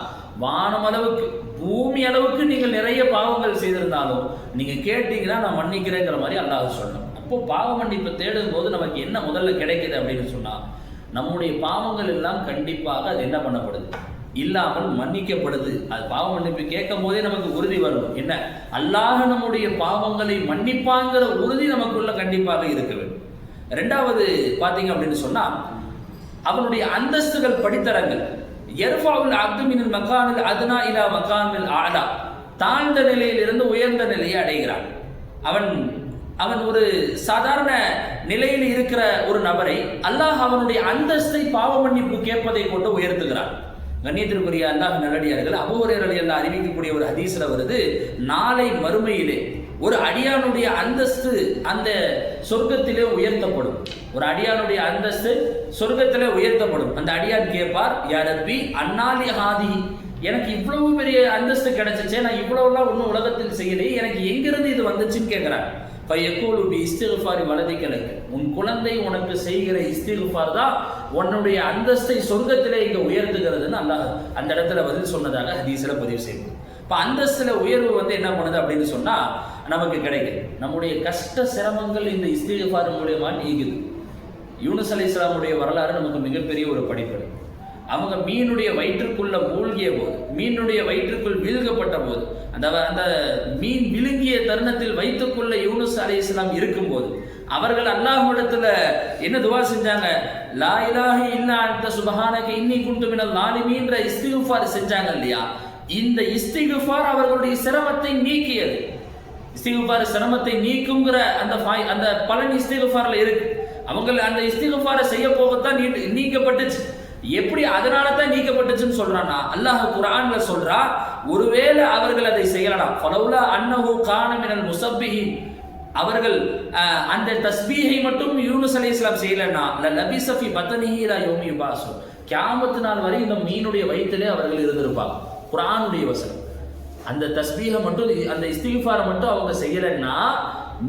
வானம் அளவுக்கு பூமி அளவுக்கு நீங்கள் நிறைய பாவங்கள் செய்திருந்தாலும் நீங்க கேட்டீங்கன்னா நான் மன்னிக்கிறேங்கிற மாதிரி அல்லாஹ் சொல்லணும். அப்போ பாவ மன்னிப்பு தேடும் போது நமக்கு என்ன முதல்ல கிடைக்குது அப்படின்னு சொன்னா, நம்முடைய பாவங்கள் எல்லாம் கண்டிப்பாக அது என்ன பண்ணப்படுது, இல்லாமல் மன்னிக்கப்படுது. அது பாவ மன்னிப்பு கேட்கும் போதே நமக்கு உறுதி வரும், என்ன அல்லாஹ் நம்முடைய பாவங்களை மன்னிப்பாங்கிற உறுதி நமக்குள்ள கண்டிப்பாக இருக்க வேண்டும். ரெண்டாவது பார்த்தீங்க அப்படின்னு சொன்னா, அவனுடைய அந்தஸ்துகள் படித்தரங்கள், யர்ஃபஉல் அப்து மினல் மகானில் அத்னா இலா மகானில் ஆலா, தாழ்ந்த நிலையிலிருந்து உயர்ந்த நிலையை அடைகிறான். அவன் ஒரு சாதாரண நிலையில் இருக்கிற ஒரு நபரை அல்லாஹ் அவனுடைய அந்தஸ்தை பாவ மன்னிப்பு கேட்பதை கொண்டு உயர்த்துகிறான். கண்ணியத்திற்குரிய அல்லாஹ் நல்லடியார்கள், அபூ ஹுரைரா ரலியல்லாஹு அறிவிக்கக்கூடிய ஒரு ஹதீஸ்ல வருது, நாளை மறுமையிலே ஒரு அடியானுடைய அந்தஸ்து அந்த சொர்க்கத்திலே உயர்த்தப்படும். ஒரு அடியானுடைய அந்தஸ்து சொர்க்கத்திலே உயர்த்தப்படும். அந்த அடியான் கேட்பார், யா ரப்பி அன்னாலி ஹாதி, எனக்கு இவ்வளவு பெரிய அந்தஸ்து கிடைச்சிச்சே, நான் இவ்வளவுலாம் ஒன்றும் உலகத்தில் செய்யலையே, எனக்கு எங்கிருந்து இது வந்துச்சுன்னு கேட்கிறான். ஃபயக்கூலு பி இஸ்திக்ஃபாரி வலதிக்கலக்கு, உன் குழந்தை உனக்கு செய்கிற இஸ்திக்ஃபார் தான் உன்னுடைய அந்தஸ்தை சொர்க்கத்திலே இங்க உயர்த்துகிறதுன்னு அல்லாஹ் அந்த இடத்துல பதில் சொன்னதாக ஹதீஸ்ல பதிவு செய்யும். இப்போ அந்தஸ்துல உயர்வு என்ன பண்ணுது அப்படின்னு சொன்னா நமக்கு கிடைக்குது. நம்முடைய கஷ்ட சிரமங்கள் இந்த இஸ்திக்ஃபார் மூலியமா நீங்குது. யூனுஸ் அலைஹிஸ்ஸலாமுடைய வரலாறு நமக்கு மிகப்பெரிய ஒரு படிப்படி. அவங்க மீனுடைய வயிற்றுக்குள்ள மூழ்கிய போது, மீனுடைய வயிற்றுக்குள் விழுகப்பட்ட போது, அந்த மீன் விழுங்கிய தருணத்தில் வயிற்றுக்குள்ள யூனுஸ் அலைஹிஸ்ஸலாம் இருக்கும்போது அவர்கள் அல்லாஹ்விடத்துல என்ன துவா செஞ்சாங்க, லா இலாஹ இல்லா அன்த சுப்ஹானக இன்னி குன்து மினல் ஸாலிமீன்ற இஸ்திக்ஃபார் செஞ்சாங்க இல்லையா? இந்த இஸ்திக்ஃபார் அவர்களுடைய சிரமத்தை நீக்கியது. இஸ்திக்ஃபார் சிரமத்தை நீக்குங்கிற அந்த பலன் இஸ்திக்ஃபார்ல இருக்கு. அவங்க அந்த இஸ்திக்ஃபாரை செய்ய போகத்தான் நீக்கப்பட்டுச்சு. எப்படி அதனால தான் நீக்கப்பட்டுச்சுன்னு சொல்றானா, அல்லாஹ் குர்ஆன்ல சொல்றா, ஒருவேளை அவர்கள் அதை செய்யலாம், ஃபலௌலா அன்னஹு கான மினல் முஸப்பிஹின், அவர்கள் அந்த தஸ்பீஹை மட்டும் யூனுஸ் அலைஹிஸ்ஸலாம் செய்யலனா லபிஸ ஃபீ பத்னிஹி இலா யௌமி யுபாஸு, கியாமத் நாள் வரை இந்த மீனுடைய வயிற்றிலே அவர்கள் இருந்திருப்பாங்க. குர்ஆனுடைய வசனம். அந்த தஸ்பீஹை மட்டும், அந்த இஸ்திக்ஃபாரை மட்டும் அவங்க செய்யலன்னா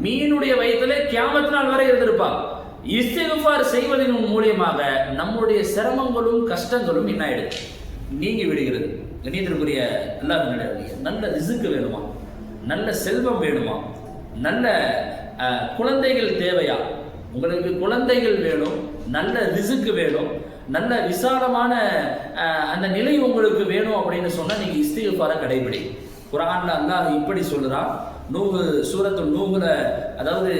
மீனுடைய வயிற்றிலே கியாமத் நாள் வரை இருந்திருப்பாங்க. இஸ்திக்ஃபார் செய்வதன் மூலியமாக நம்முடைய சிரமங்களும் கஷ்டங்களும் என்ன ஆயிடுது, நீங்கி விடுகிறது. கண்ணியத்திற்குரிய அல்லாஹ் நல்லடியார்களே, நல்ல ரிஸ்க் வேணுமா, நல்ல செல்வம் வேணுமா, நல்ல குழந்தைகள் தேவையா? உங்களுக்கு குழந்தைகள் வேணும், நல்ல ரிஸ்க் வேணும், நல்ல விசாலமான அந்த நிலை உங்களுக்கு வேணும் அப்படின்னு சொன்னா நீங்க இஸ்திக்ஃபாரை கடைபிடி. குர்ஆன்ல அல்லாஹ் இப்படி சொல்றான், சூரத்து நூஹ்ல, அதாவது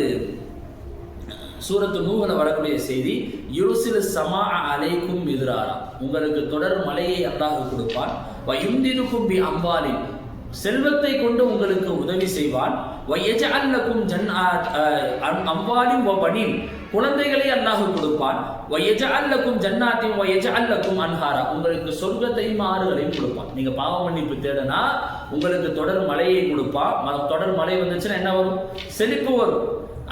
சூரத்து நூஹ்ல வரக்கூடிய செய்தி, யுர்சிலு ஸமாஅ அலைக்கும் மித்ராரா, உங்களுக்கு தொடர் மழையை அல்லாஹ் கொடுப்பான். வயும்திதுக்கும் பி அம்வாலின், செல்வத்தை கொண்டு உங்களுக்கு உதவி செய்வான். வயஜஅல் லக்கும் அம்வாலின் வ பனீன், குழந்தைகளை அல்லாஹ் கொடுப்பான். வயஜஅல் லக்கும் ஜன்னாத்தின் வயஜஅல் லக்கும் அன்ஹாரா, உங்களுக்கு சொர்க்கத்தையும் ஆறுகளையும் கொடுப்பான். நீங்க பாவ மன்னிப்பு தேடனா உங்களுக்கு தொடர் மழையை கொடுப்பான். தொடர் மழை வந்துச்சுன்னா என்ன வரும், செழிப்பு வரும்.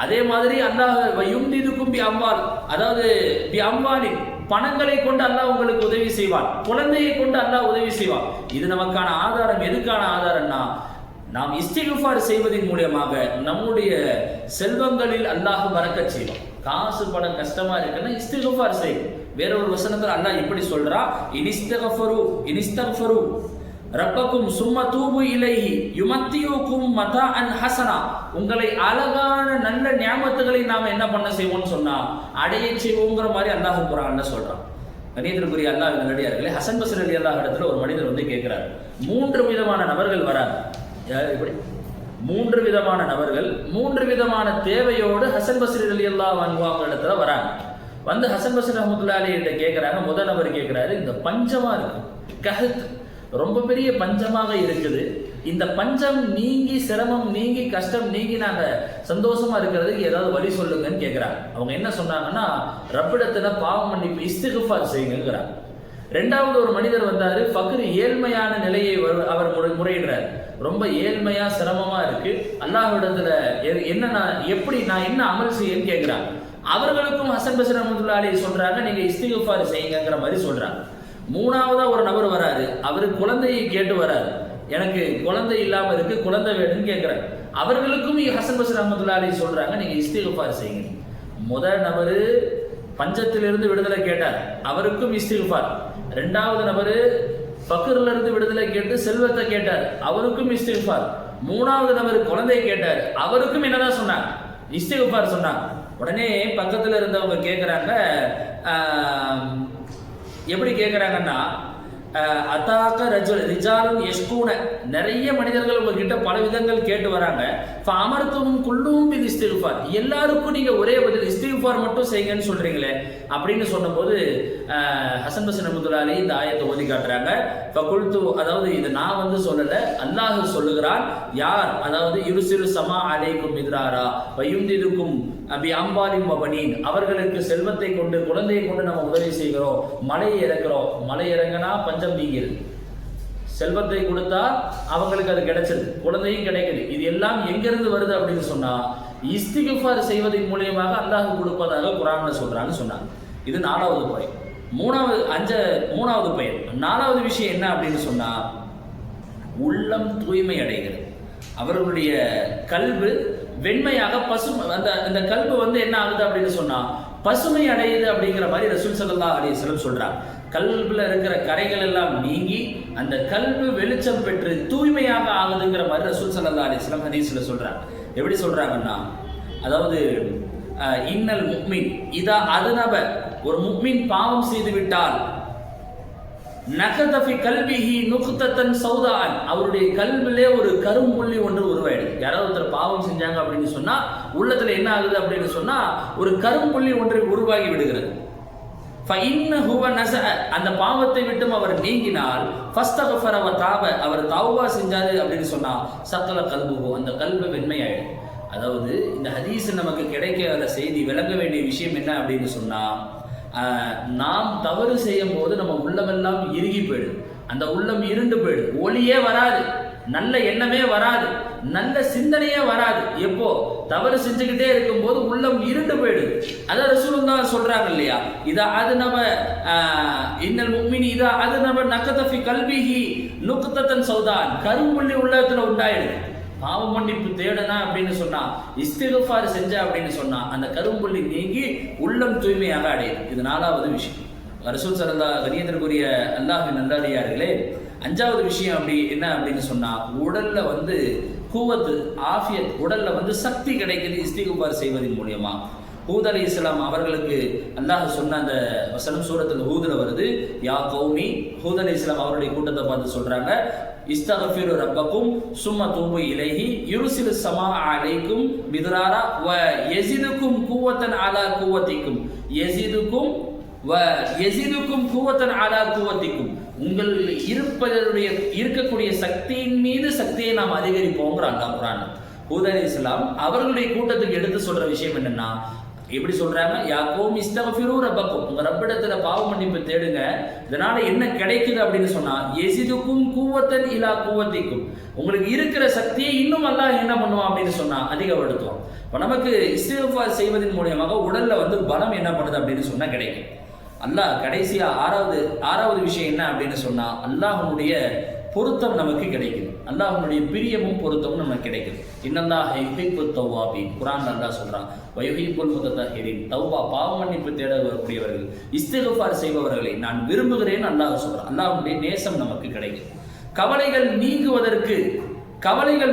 அதே மாதிரி அல்லாஹ் வயும்திதுக்கும் பி அம்வால், அதாவது பி அம்வாலின், பணங்களை கொண்டு அல்லாஹ் உங்களுக்கு உதவி செய்வான், குழந்தையை கொண்டு அல்லாஹ் உதவி செய்வான். இது நமக்கான ஆதாரம். எதுக்கான ஆதாரம்னா, நாம் இஸ்திக்ஃபார் செய்வதன் மூலமாக நம்முடைய செல்வங்களில் அல்லாஹ் பரக்கத் செய்வான். காசு பணம் கஷ்டமா இருக்குன்னா இஸ்திக்ஃபார் செய்யும். வேற ஒரு வசனத்துல அல்லாஹ் இப்படி சொல்றா, இனிஸ்தக்ஃபரு ரப்பக்கும் சும்ம தூபு இலைஹி யுமத்தியுக்கும் மதாஅன் ஹஸனா, உங்களை அழகான நல்ல நியாமத்துகளை நாம என்ன பண்ண செய்வோம்னு சொன்னா அடைய செய்வோங்கிற மாதிரி அல்லாஹ் குர்ஆன்ல சொல்றான். கண்ணியத்திற்குரிய அல்லாஹ் நல்லடியார்களே, ஹசன் பஸ்ரி ரலியல்லாஹு இடத்துல ஒரு மனிதர் கேட்கிறார். 3 விதமான நபர்கள் வராங்க. இப்படி 3 விதமான நபர்கள் 3 விதமான தேவையோடு ஹசன் பஸ்ரி ரலியல்லாஹு அன்ஹு அவங்க இடத்துல வராங்க. ஹசன் பஸ்ரி ரஹ்மத்துல்லாஹி அலைஹி கிட்ட கேட்கிறாங்க. முதல் நபர் கேட்கிறாரு, இந்த பஞ்சமா இருக்கு, கஹத் ரொம்ப பெரிய பஞ்சமாக இருக்குது, இந்த பஞ்சம் நீங்கி சிரமம் நீங்கி கஷ்டம் நீங்கி நாங்க சந்தோஷமா இருக்கிறதுக்கு ஏதாவது வழி சொல்லுங்கன்னு கேட்கிறாங்க. அவங்க என்ன சொன்னாங்கன்னா, ரப்பிடத்துல பாவ மன்னிப்பு இஸ்திக்ஃபார் செய்யுங்கிறாங்க. ரெண்டாவது ஒரு மனிதர் வந்தாரு, ஃபக்ர் ஏழ்மையான நிலையை அவர் முறையிடுறாரு. ரொம்ப ஏழ்மையா சிரமமா இருக்கு, அல்லாஹ்விடத்துல நான் என்ன அமல் செய்யன்னு கேட்கிறாங்க. அவர்களுக்கும் ஹசன் பஸ்ரி ரஹ்மத்துல்லாஹி அலைஹி சொல்றாங்க, நீங்க இஸ்திக்ஃபார் செய்யுங்கிற மாதிரி சொல்றாங்க. மூணாவதா ஒரு நபர் வராரு, அவரு குழந்தையை கேட்டு வராரு, எனக்கு குழந்தை இல்லாம இருக்கு, குழந்தை வேணும்னு கேட்கிறாரு. அவர்களுக்கும் ஹசன் பஸ்ரி ரஹ்மத்துல்லாஹி அலைஹி சொல்றாங்க, நீங்க இஸ்திக்ஃபார் செய்யுங்க. முதல் நபரு பஞ்சத்திலிருந்து விடுதலை கேட்டார், அவருக்கும் இஸ்திக்ஃபார். ரெண்டாவது நபரு ஃபக்ர்ல இருந்து விடுதலை கேட்டு செல்வத்தை கேட்டார், அவருக்கும் இஸ்திக்ஃபார். மூணாவது நபர் குழந்தையை கேட்டார், அவருக்கும் என்னதான் சொன்னார், இஸ்திக்ஃபார் சொன்னாங்க. உடனே பக்கத்தில் இருந்தவங்க கேட்குறாங்க, எப்படி கேட்குறாங்கன்னா, அத்தாக்க ரிஜாலும் யஷ்கூன, நிறைய மனிதர்கள் உங்ககிட்ட பல விதங்கள் கேட்டு வராங்க. அமர்த்தமும் குள்ளும் இது இஸ்திக்ஃபார், எல்லாருக்கும் நீங்க ஒரே பதில் இஸ்திக்ஃபார் மட்டும் செய்யுங்கன்னு சொல்றீங்களே அப்படின்னு சொன்னபோது ஹசன் பஸ்ரி ரஹ்மத்துல்லாஹி அலைஹி இந்த ஆயத்தை ஓதி காட்டுறாங்க. ஃபகுல்து, அதாவது இது நான் வந்து சொல்லல, அல்லாஹ் சொல்லுகிறான். யார், அதாவது யுர்சிலு ஸமா அலைக்கும் மித்ராரா வயும்திதுக்கும் அபி அம்பாலின் வபனீன், அவர்களுக்கு செல்வத்தை கொண்டு குழந்தையை கொண்டு நம்ம உதவி செய்கிறோம், மலையை இறக்குறோம். மலை இறங்கினா பஞ்சம் நீங்கிருது, செல்வத்தை கொடுத்தா அவங்களுக்கு அது கிடைச்சது, குழந்தையும் கிடைக்குது. இது எல்லாம் எங்கிருந்து வருது அப்படின்னு சொன்னா இஸ்திக்ஃபார் செய்வதன் மூலியமாக அல்லாஹ் கொடுப்பதாக குர்ஆன்ல சொல்றான்னு சொன்னாங்க. இது 4வது பயன். மூணாவது பயன், 4வது விஷயம் என்ன அப்படின்னு சொன்னா உள்ளம் தூய்மை அடைகிறது. அவர்களுடைய கல்வி வெண்மையாக அந்த கல்வி வந்து என்ன ஆகுது அப்படின்னு சொன்னா பசுமை அடையுது அப்படிங்கிற மாதிரி ரசூல் ஸல்லல்லாஹு அலைஹி வஸல்லம் சொல்றாங்க. கல்வில இருக்கிற கரைகள் எல்லாம் நீங்கி அந்த கல்வி வெளிச்சம் பெற்று தூய்மையாக ஆகுதுங்கிற மாதிரி ரசூல் ஸல்லல்லாஹு அலைஹி வஸல்லம் ஹதீஸ்ல சொல்றாங்க. எப்படி சொல்றாங்கன்னா, அதாவது இன்னல் முஃமின் இதா அதுனப, ஒரு முஃமின் பாவம் செய்து விட்டால் நகதஃபி கல்பிஹி நுக்தத்தன் சௌதான், அவருடைய கல்விலே ஒரு கரும்புள்ளி ஒன்று உருவாயிடுது. யாராவது ஒருத்தர் பாவம் செஞ்சாங்க அப்படின்னு சொன்னா உள்ளத்துல என்ன ஆகுது அப்படின்னு சொன்னா ஒரு கரும்புள்ளி ஒன்று உருவாகி விடுகிறது. அந்த பாவத்தை விட்டும் அவர் நீங்கினால் அவர் தௌபா செஞ்சாரு அப்படின்னு சொன்னா சக்கல கல்புகோ, அந்த கல்வி வெண்மையாயிடும். அதாவது இந்த ஹதீஸ் நமக்கு கிடைக்காத செய்தி, விளங்க வேண்டிய விஷயம் என்ன அப்படின்னு சொன்னா, நாம் தவறு செய்யும் போது நம்ம உள்ளமெல்லாம் இறுகி போயிடும், அந்த உள்ளம் இருண்டு போயிடும், ஒளியே வராது, நல்ல எண்ணமே வராது, நல்ல சிந்தனையே வராது. எப்போ தவறு செஞ்சுக்கிட்டே இருக்கும் போது உள்ளம் இருண்டு போயிடுது. அதான் ரசூலுல்லாஹ் சொல்றாங்க இல்லையா, இதா அது நம்ம இன்னல் முஃமின் இதா அது நம்ம நகதஃபி கல்பிஹி நுக்தத்தன் சௌதான், கரும்புள்ளி உள்ளத்துல உண்டாயிடுது. பாவ மன்னிப்பு தேடனா அப்படின்னு சொன்னா, இஸ்திக்ஃபார் செஞ்ச அப்படின்னு சொன்னா அந்த கரும்புள்ளி நீங்கி உள்ளம் தூய்மையாக அடையுது. இது 4வது விஷயம். ரசூல் ஸல்லல்லாஹு கண்ணியத்திற்குரிய அல்லாஹ்வின் நல்லடியார்களே, 5வது விஷயம் அப்படி என்ன அப்படின்னு சொன்னா, உடல்ல வந்து குவத்து ஆஃபியத், உடல்ல வந்து சக்தி கிடைக்குது இஸ்திக்ஃபார் செய்வதன் மூலியமா. ஹூத் அலைஹிஸ்ஸலாம் அவர்களுக்கு அல்லாஹ் சொன்ன அந்த வசனம் சூரத்துல் ஹூதுல வருது. யா கௌமி, ஹூத் அலைஹிஸ்ஸலாம் அவருடைய கூட்டத்தை பார்த்து சொல்றாங்க, இஸ்தக்ஃபிரு ரப்பக்கும் சும்ம தூபு இலைஹி யுர்சிலு ஸமா அலைக்கும் மித்ராரா வ யஸிதுக்கும் குவத்தன் அலா குவத்திக்கும் யஸிதுக்கும் குவத்தன் அலா குவத்திக்கும், உங்கள் இருக்கக்கூடிய சக்தியின் மீது சக்தியை நாம் அதிகரிப்போங்கிற அல்லாஹ் குர்ஆன். ஹூத் அலைஹிஸ்ஸலாம் அவர்களுடைய கூட்டத்துக்கு எடுத்து சொல்ற விஷயம் என்னன்னா, எப்படி சொல்றாங்க, யாக்கோம் இஸ்தக்ஃபிரு ரப்பக்கும், உங்க ரப்பிடத்துல பாவ மன்னிப்பு தேடுங்க, இதனால என்ன கிடைக்குது அப்படின்னு சொன்னா யஸிதுக்கும் குவத்தன் இலா குவத்திக்கும், உங்களுக்கு இருக்கிற சக்தியை இன்னும் அல்லாஹ் என்ன பண்ணுவான் அப்படின்னு சொன்னா அதிகப்படுத்துவான். இப்போ நமக்கு இஸ்திக்ஃபார் செய்வதன் மூலமாக உடல்ல வந்து பலம் என்ன பண்ணுது அப்படின்னு சொன்னா கிடைக்கும். அல்லாஹ் கடைசியா ஆறாவது விஷயம் என்ன அப்படின்னு சொன்னா அல்லாஹ்வுடைய பொருத்தம் நமக்கு கிடைக்குது, அல்லாஹ்வுடைய பிரியமும் பொருத்தமும் நமக்கு கிடைக்குது. இன்னல்லாஹ் யுஹிப்புத் தவ்வாபீன், குர்ஆன்ல அல்லாஹ் சொல்றான், வயுஹிப்புல் முத்தத்தஹிரீன், தௌபா பாவ மன்னிப்பு தேட வரக்கூடியவர்கள் இஸ்திக்ஃபார் செய்பவர்களை நான் விரும்புகிறேன் அல்லாஹ் சொல்றான். அல்லாஹ்வுடைய நேசம் நமக்கு கிடைக்கும். கவலைகள்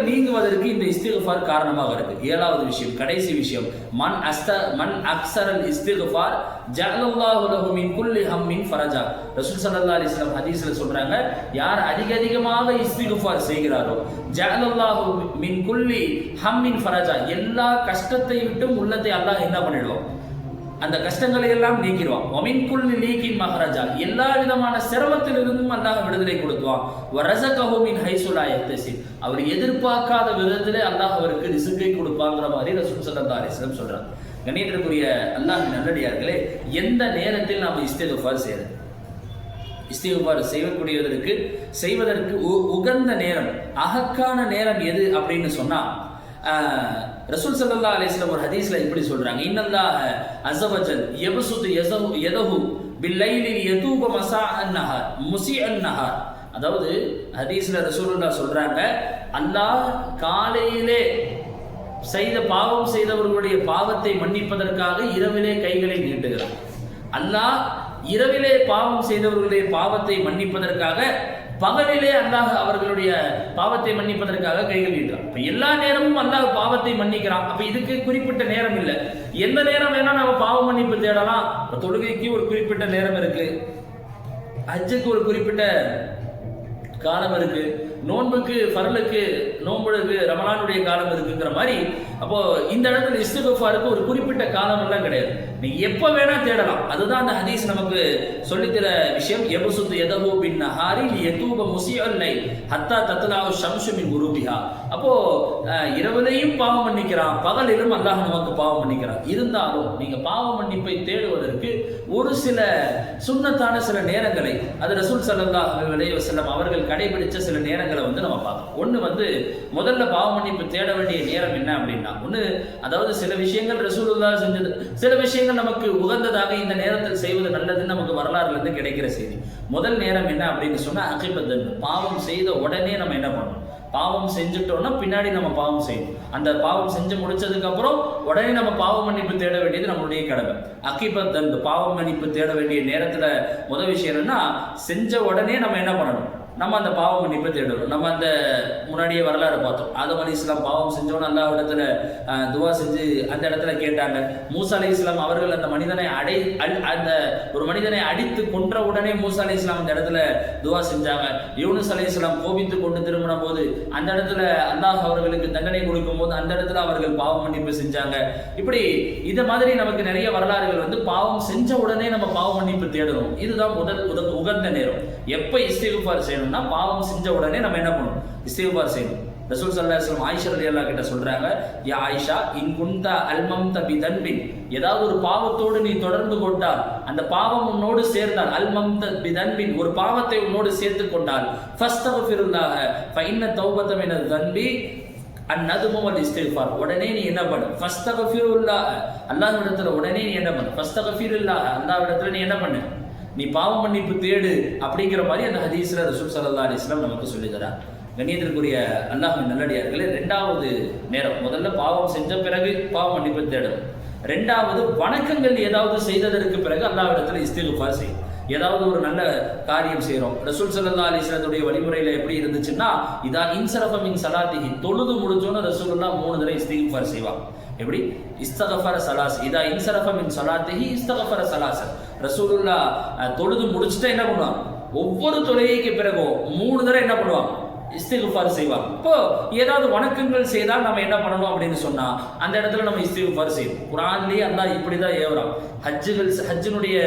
நீங்குவதற்கு இந்த இஸ்திக்ஃபார் காரணமாக இருக்கு. 7வது விஷயம், கடைசி விஷயம், மன் அக்ஸரல் இஸ்திக்ஃபார் ஜஅலல்லாஹு லஹு மின் குல்லி ஹம்மின் ஃபரஜா. ரசூல் ஸல்லல்லாஹு அலைஹி வஸல்லம் ஹதீஸ்ல சொல்றாங்க, யார் அதிகமாக இஸ்திக்ஃபார் செய்கிறாரோ ஜஅலல்லாஹு மின் குல்லி ஹம்மின் ஃபரஜா, எல்லா கஷ்டத்தை விட்டும் உள்ளத்தை அல்லாஹ் என்ன பண்ணிடுவான், அந்த கஷ்டங்களை எல்லாம் நீக்கிடுவான். ஒமின் குல்லி லீகின் மஹரஜா, எல்லா விதமான சிரமத்திலிருந்தும் அல்லாஹ் விடுதலை கொடுத்துவான். வரஸகஹு மின் ஹைஸு லா யஹ்தஸிப், அவர் எதிர்பார்க்காத விதத்திலே அல்லாஹ் அவருக்கு ரிஸ்கை கொடுப்பாங்கிற மாதிரி ரசூல் ஸல்லல்லாஹு அலைஹி வஸல்லம் சொல்றாங்க. கண்ணியத்திற்குரிய அல்லாஹ்வின் நல்லடியார்களே, எந்த நேரத்தில் நாம் இஸ்திக்ஃபார் செய்யறது, இஸ்திக்ஃபார் செய்வதற்கு உகந்த நேரம், அகக்கான நேரம் எது அப்படின்னு சொன்னா, ரசூல் ஸல்லல்லாஹு அலைஹி வஸல்லம் ஒரு ஹதீஸ்ல இப்படி சொல்றாங்க, இன்னல்லாஹ அஸவஜல் யப்சுது யதஹு பில்லைலி யதூப மஸாஅன் நஹார் முஸிஅன் நஹார். அதாவது ஹதீஸ்ல ரசூலுல்லாஹ் சொல்றாங்க, அல்லாஹ் காலையிலே பாவம் செய்தவர்களுடைய பாவத்தை மன்னிப்பதற்காக இரவிலே கைகளை நீட்டுகிறார். அல்லாஹ் இரவிலே பாவம் செய்தவர்களுடைய பாவத்தை மன்னிப்பதற்காக பகலிலே அல்லாஹ் அவர்களுடைய பாவத்தை மன்னிப்பதற்காக கை கழுவிட்டான். இப்ப எல்லா நேரமும் அல்லாஹ் பாவத்தை மன்னிக்கிறான். அப்ப இதுக்கு குறிப்பிட்ட நேரம் இல்லை, எந்த நேரம் வேணா நம்ம பாவ மன்னிப்பு தேடலாம். தொழுகைக்கு ஒரு குறிப்பிட்ட நேரம் இருக்கு, ஹஜ்ஜுக்கு ஒரு குறிப்பிட்ட காலம் இருக்கு, நோன்புக்கு ஃபர்லுக்கு நோன்புக்கு ரமலானுடைய காலம் இருக்குங்கிற மாதிரி. அப்போ இந்த இடத்துல இஸ்திக்ஃபாருக்கு ஒரு குறிப்பிட்ட காலம் எல்லாம் கிடையாது, நீ எப்ப வேணா தேடலாம். அதுதான் அந்த ஹதீஸ் நமக்கு சொல்லித்தர விஷயம். யபசுத் யதஹு பின் நஹாரி லியதூப முஸிஅல் லைல் ஹத்தா தத்லாஉ ஷம்ஸு மின் குரூபிஹா. அப்போ இரவிலையும் பாவம் மன்னிக்கிறான், பகலிலும் அல்லாஹ் நமக்கு பாவம் மன்னிக்கிறான். இருந்தாலும் நீங்க பாவ மன்னிப்பை தேடுவதற்கு ஒரு சில சுன்னத்தான சில நேரங்களை, அது ரசூல் ஸல்லல்லாஹு அலைஹி வஸல்லம் அவர்கள் கடைபிடிச்ச சில நேரங்களை நம்ம பார்க்கலாம். ஒண்ணு முதல்ல பாவ மன்னிப்பு தேட வேண்டிய நேரம் என்ன அப்படின்னா, ஒண்ணு அதாவது சில விஷயங்கள் ரசூலுல்லாஹ் செஞ்சது, சில விஷயங்கள் நமக்கு உகந்ததாக இந்த நேரத்தில் செய்வது நல்லதுன்னு நமக்கு வரலாறுல இருந்து கிடைக்கிற செய்தி. முதல் நேரம் என்ன அப்படின்னு சொன்னா அகிபத்தன், பாவம் செய்த உடனே நம்ம என்ன பண்ணணும், பாவம் செஞ்சுட்டோம்னா பின்னாடி நம்ம பாவம் செய்யணும். அந்த பாவம் செஞ்சு முடிச்சதுக்கு அப்புறம் உடனே நம்ம பாவ மன்னிப்பு தேட வேண்டியது நம்மளுடைய கடமை. அகிபத்தன், பாவ மன்னிப்பு தேட வேண்டிய நேரத்துல முதல் விஷயம் என்னன்னா, செஞ்ச உடனே நம்ம என்ன பண்ணணும், நம்ம அந்த பாவ மன்னிப்பை தேடுறோம். நம்ம அந்த முன்னாடியே வரலாறு பார்த்தோம். ஆதம் அலைஹிஸ்ஸலாம் பாவம் செஞ்சோன்னு அல்லாஹ் இடத்துல துவா செஞ்சு அந்த இடத்துல கேட்டாங்க. மூசா அலைஹிஸ்ஸலாம் அவர்கள் அந்த மனிதனை அந்த ஒரு மனிதனை அடித்து கொன்ற உடனே மூசா அலைஹிஸ்ஸலாம் அந்த இடத்துல துவா செஞ்சாங்க. யூனுஸ் அலைஹிஸ்ஸலாம் கோபித்து கொண்டு திரும்பின போது அந்த இடத்துல அல்லாஹ் அவர்களுக்கு தண்டனை கொடுக்கும் போது அந்த இடத்துல அவர்கள் பாவ மன்னிப்பு செஞ்சாங்க. இப்படி இத மாதிரி நமக்கு நிறைய வரலாறுகள் பாவம் செஞ்ச உடனே நம்ம பாவ மன்னிப்பு தேடணும். இதுதான் முதல் உகந்த நேரம். எப்ப இஸ்திக்ஃபார் செய்யணும்னா, பாவம் செஞ்ச உடனே நம்ம என்ன பண்ணணும், இஸ்திக்ஃபார் செய்யணும். ரசூல் ஸல்லல்லாஹு அலைஹி வஸல்லம் ஆயிஷா ரலியல்லாஹு கிட்ட சொல்றாங்க, யா ஆயிஷா இன் குன்த அல்மம்த பிதன்பின், ஏதாவது ஒரு பாவத்தோடு நீ தொடர்ந்து கொண்டால், அந்த பாவம் உன்னோடு சேர்ந்தால், அல்மம்த பிதன்பின், ஒரு பாவத்தை உன்னோடு சேர்த்து கொண்டால், ஃபஸ்தக்ஃபிருல்லாஹ ஃபஇன்ன தௌபத மினல் தன்பி அந்நதுமு வல் இஸ்திக்ஃபார், உடனே நீ என்ன பண்ணு, ஃபஸ்தக்ஃபிருல்லாஹ, அல்லாஹ்விடத்துல உடனே நீ என்ன பண்ணு, ஃபஸ்தக்ஃபிருல்லாஹ, அல்லாஹ்விடத்துல நீ என்ன பண்ணு, நீ பாவ மன்னிப்பு தேடு அப்படிங்கிற மாதிரி அந்த ஹதீஸ்ல ரசூல் ஸல்லல்லாஹு அலைஹி வஸல்லம் நமக்கு சொல்லி தரார். கண்ணியத்திற்குரிய அல்லாஹ்வின் நல்லடியார்களே, ரெண்டாவது நேரம், முதல்ல பாவம் செஞ்ச பிறகு பாவ மன்னிப்பு தேடணும். ரெண்டாவது, வணக்கங்கள் ஏதாவது செய்ததற்கு பிறகு அல்லாஹ்விடத்துல இஸ்திக்ஃபார் செய்யும். ஏதாவது ஒரு நல்ல காரியம் செய்யறோம், ரசூல் ஸல்லல்லாஹு அலைஹி வஸல்லத்துடைய வழிமுறையில எப்படி இருந்துச்சுன்னா, இதா இன்சரஃப மின் ஸலாத்திஹி, தொழுது முடிஞ்சோன்னு ரசூலுல்லாஹ் 3 தடவை இஸ்திக்ஃபார் செய்வாங்க. எப்படி, இஸ்தகஃபர ஸலாஸ், இதா இன்சரஃப மின் ஸலாத்திஹி இஸ்தகஃபர ஸலாஸ், ரசூலுல்லாஹ் தொழுது முடிச்சுட்டா என்ன பண்ணுவாங்க, ஒவ்வொரு தொழுகைக்கு பிறகும் 3 தடவை என்ன பண்ணுவாங்க, இஸ்திக்ஃபார் செய்வாங்க. இப்போ ஏதாவது வணக்கங்கள் செய்தால் நம்ம என்ன பண்ணணும் அப்படின்னு சொன்னா, அந்த இடத்துல நம்ம இஸ்திக்ஃபார் செய்யணும். குர்ஆன்லயே அல்லாஹ் இப்படிதான் ஏவுறான். ஹஜ்ஜினுடைய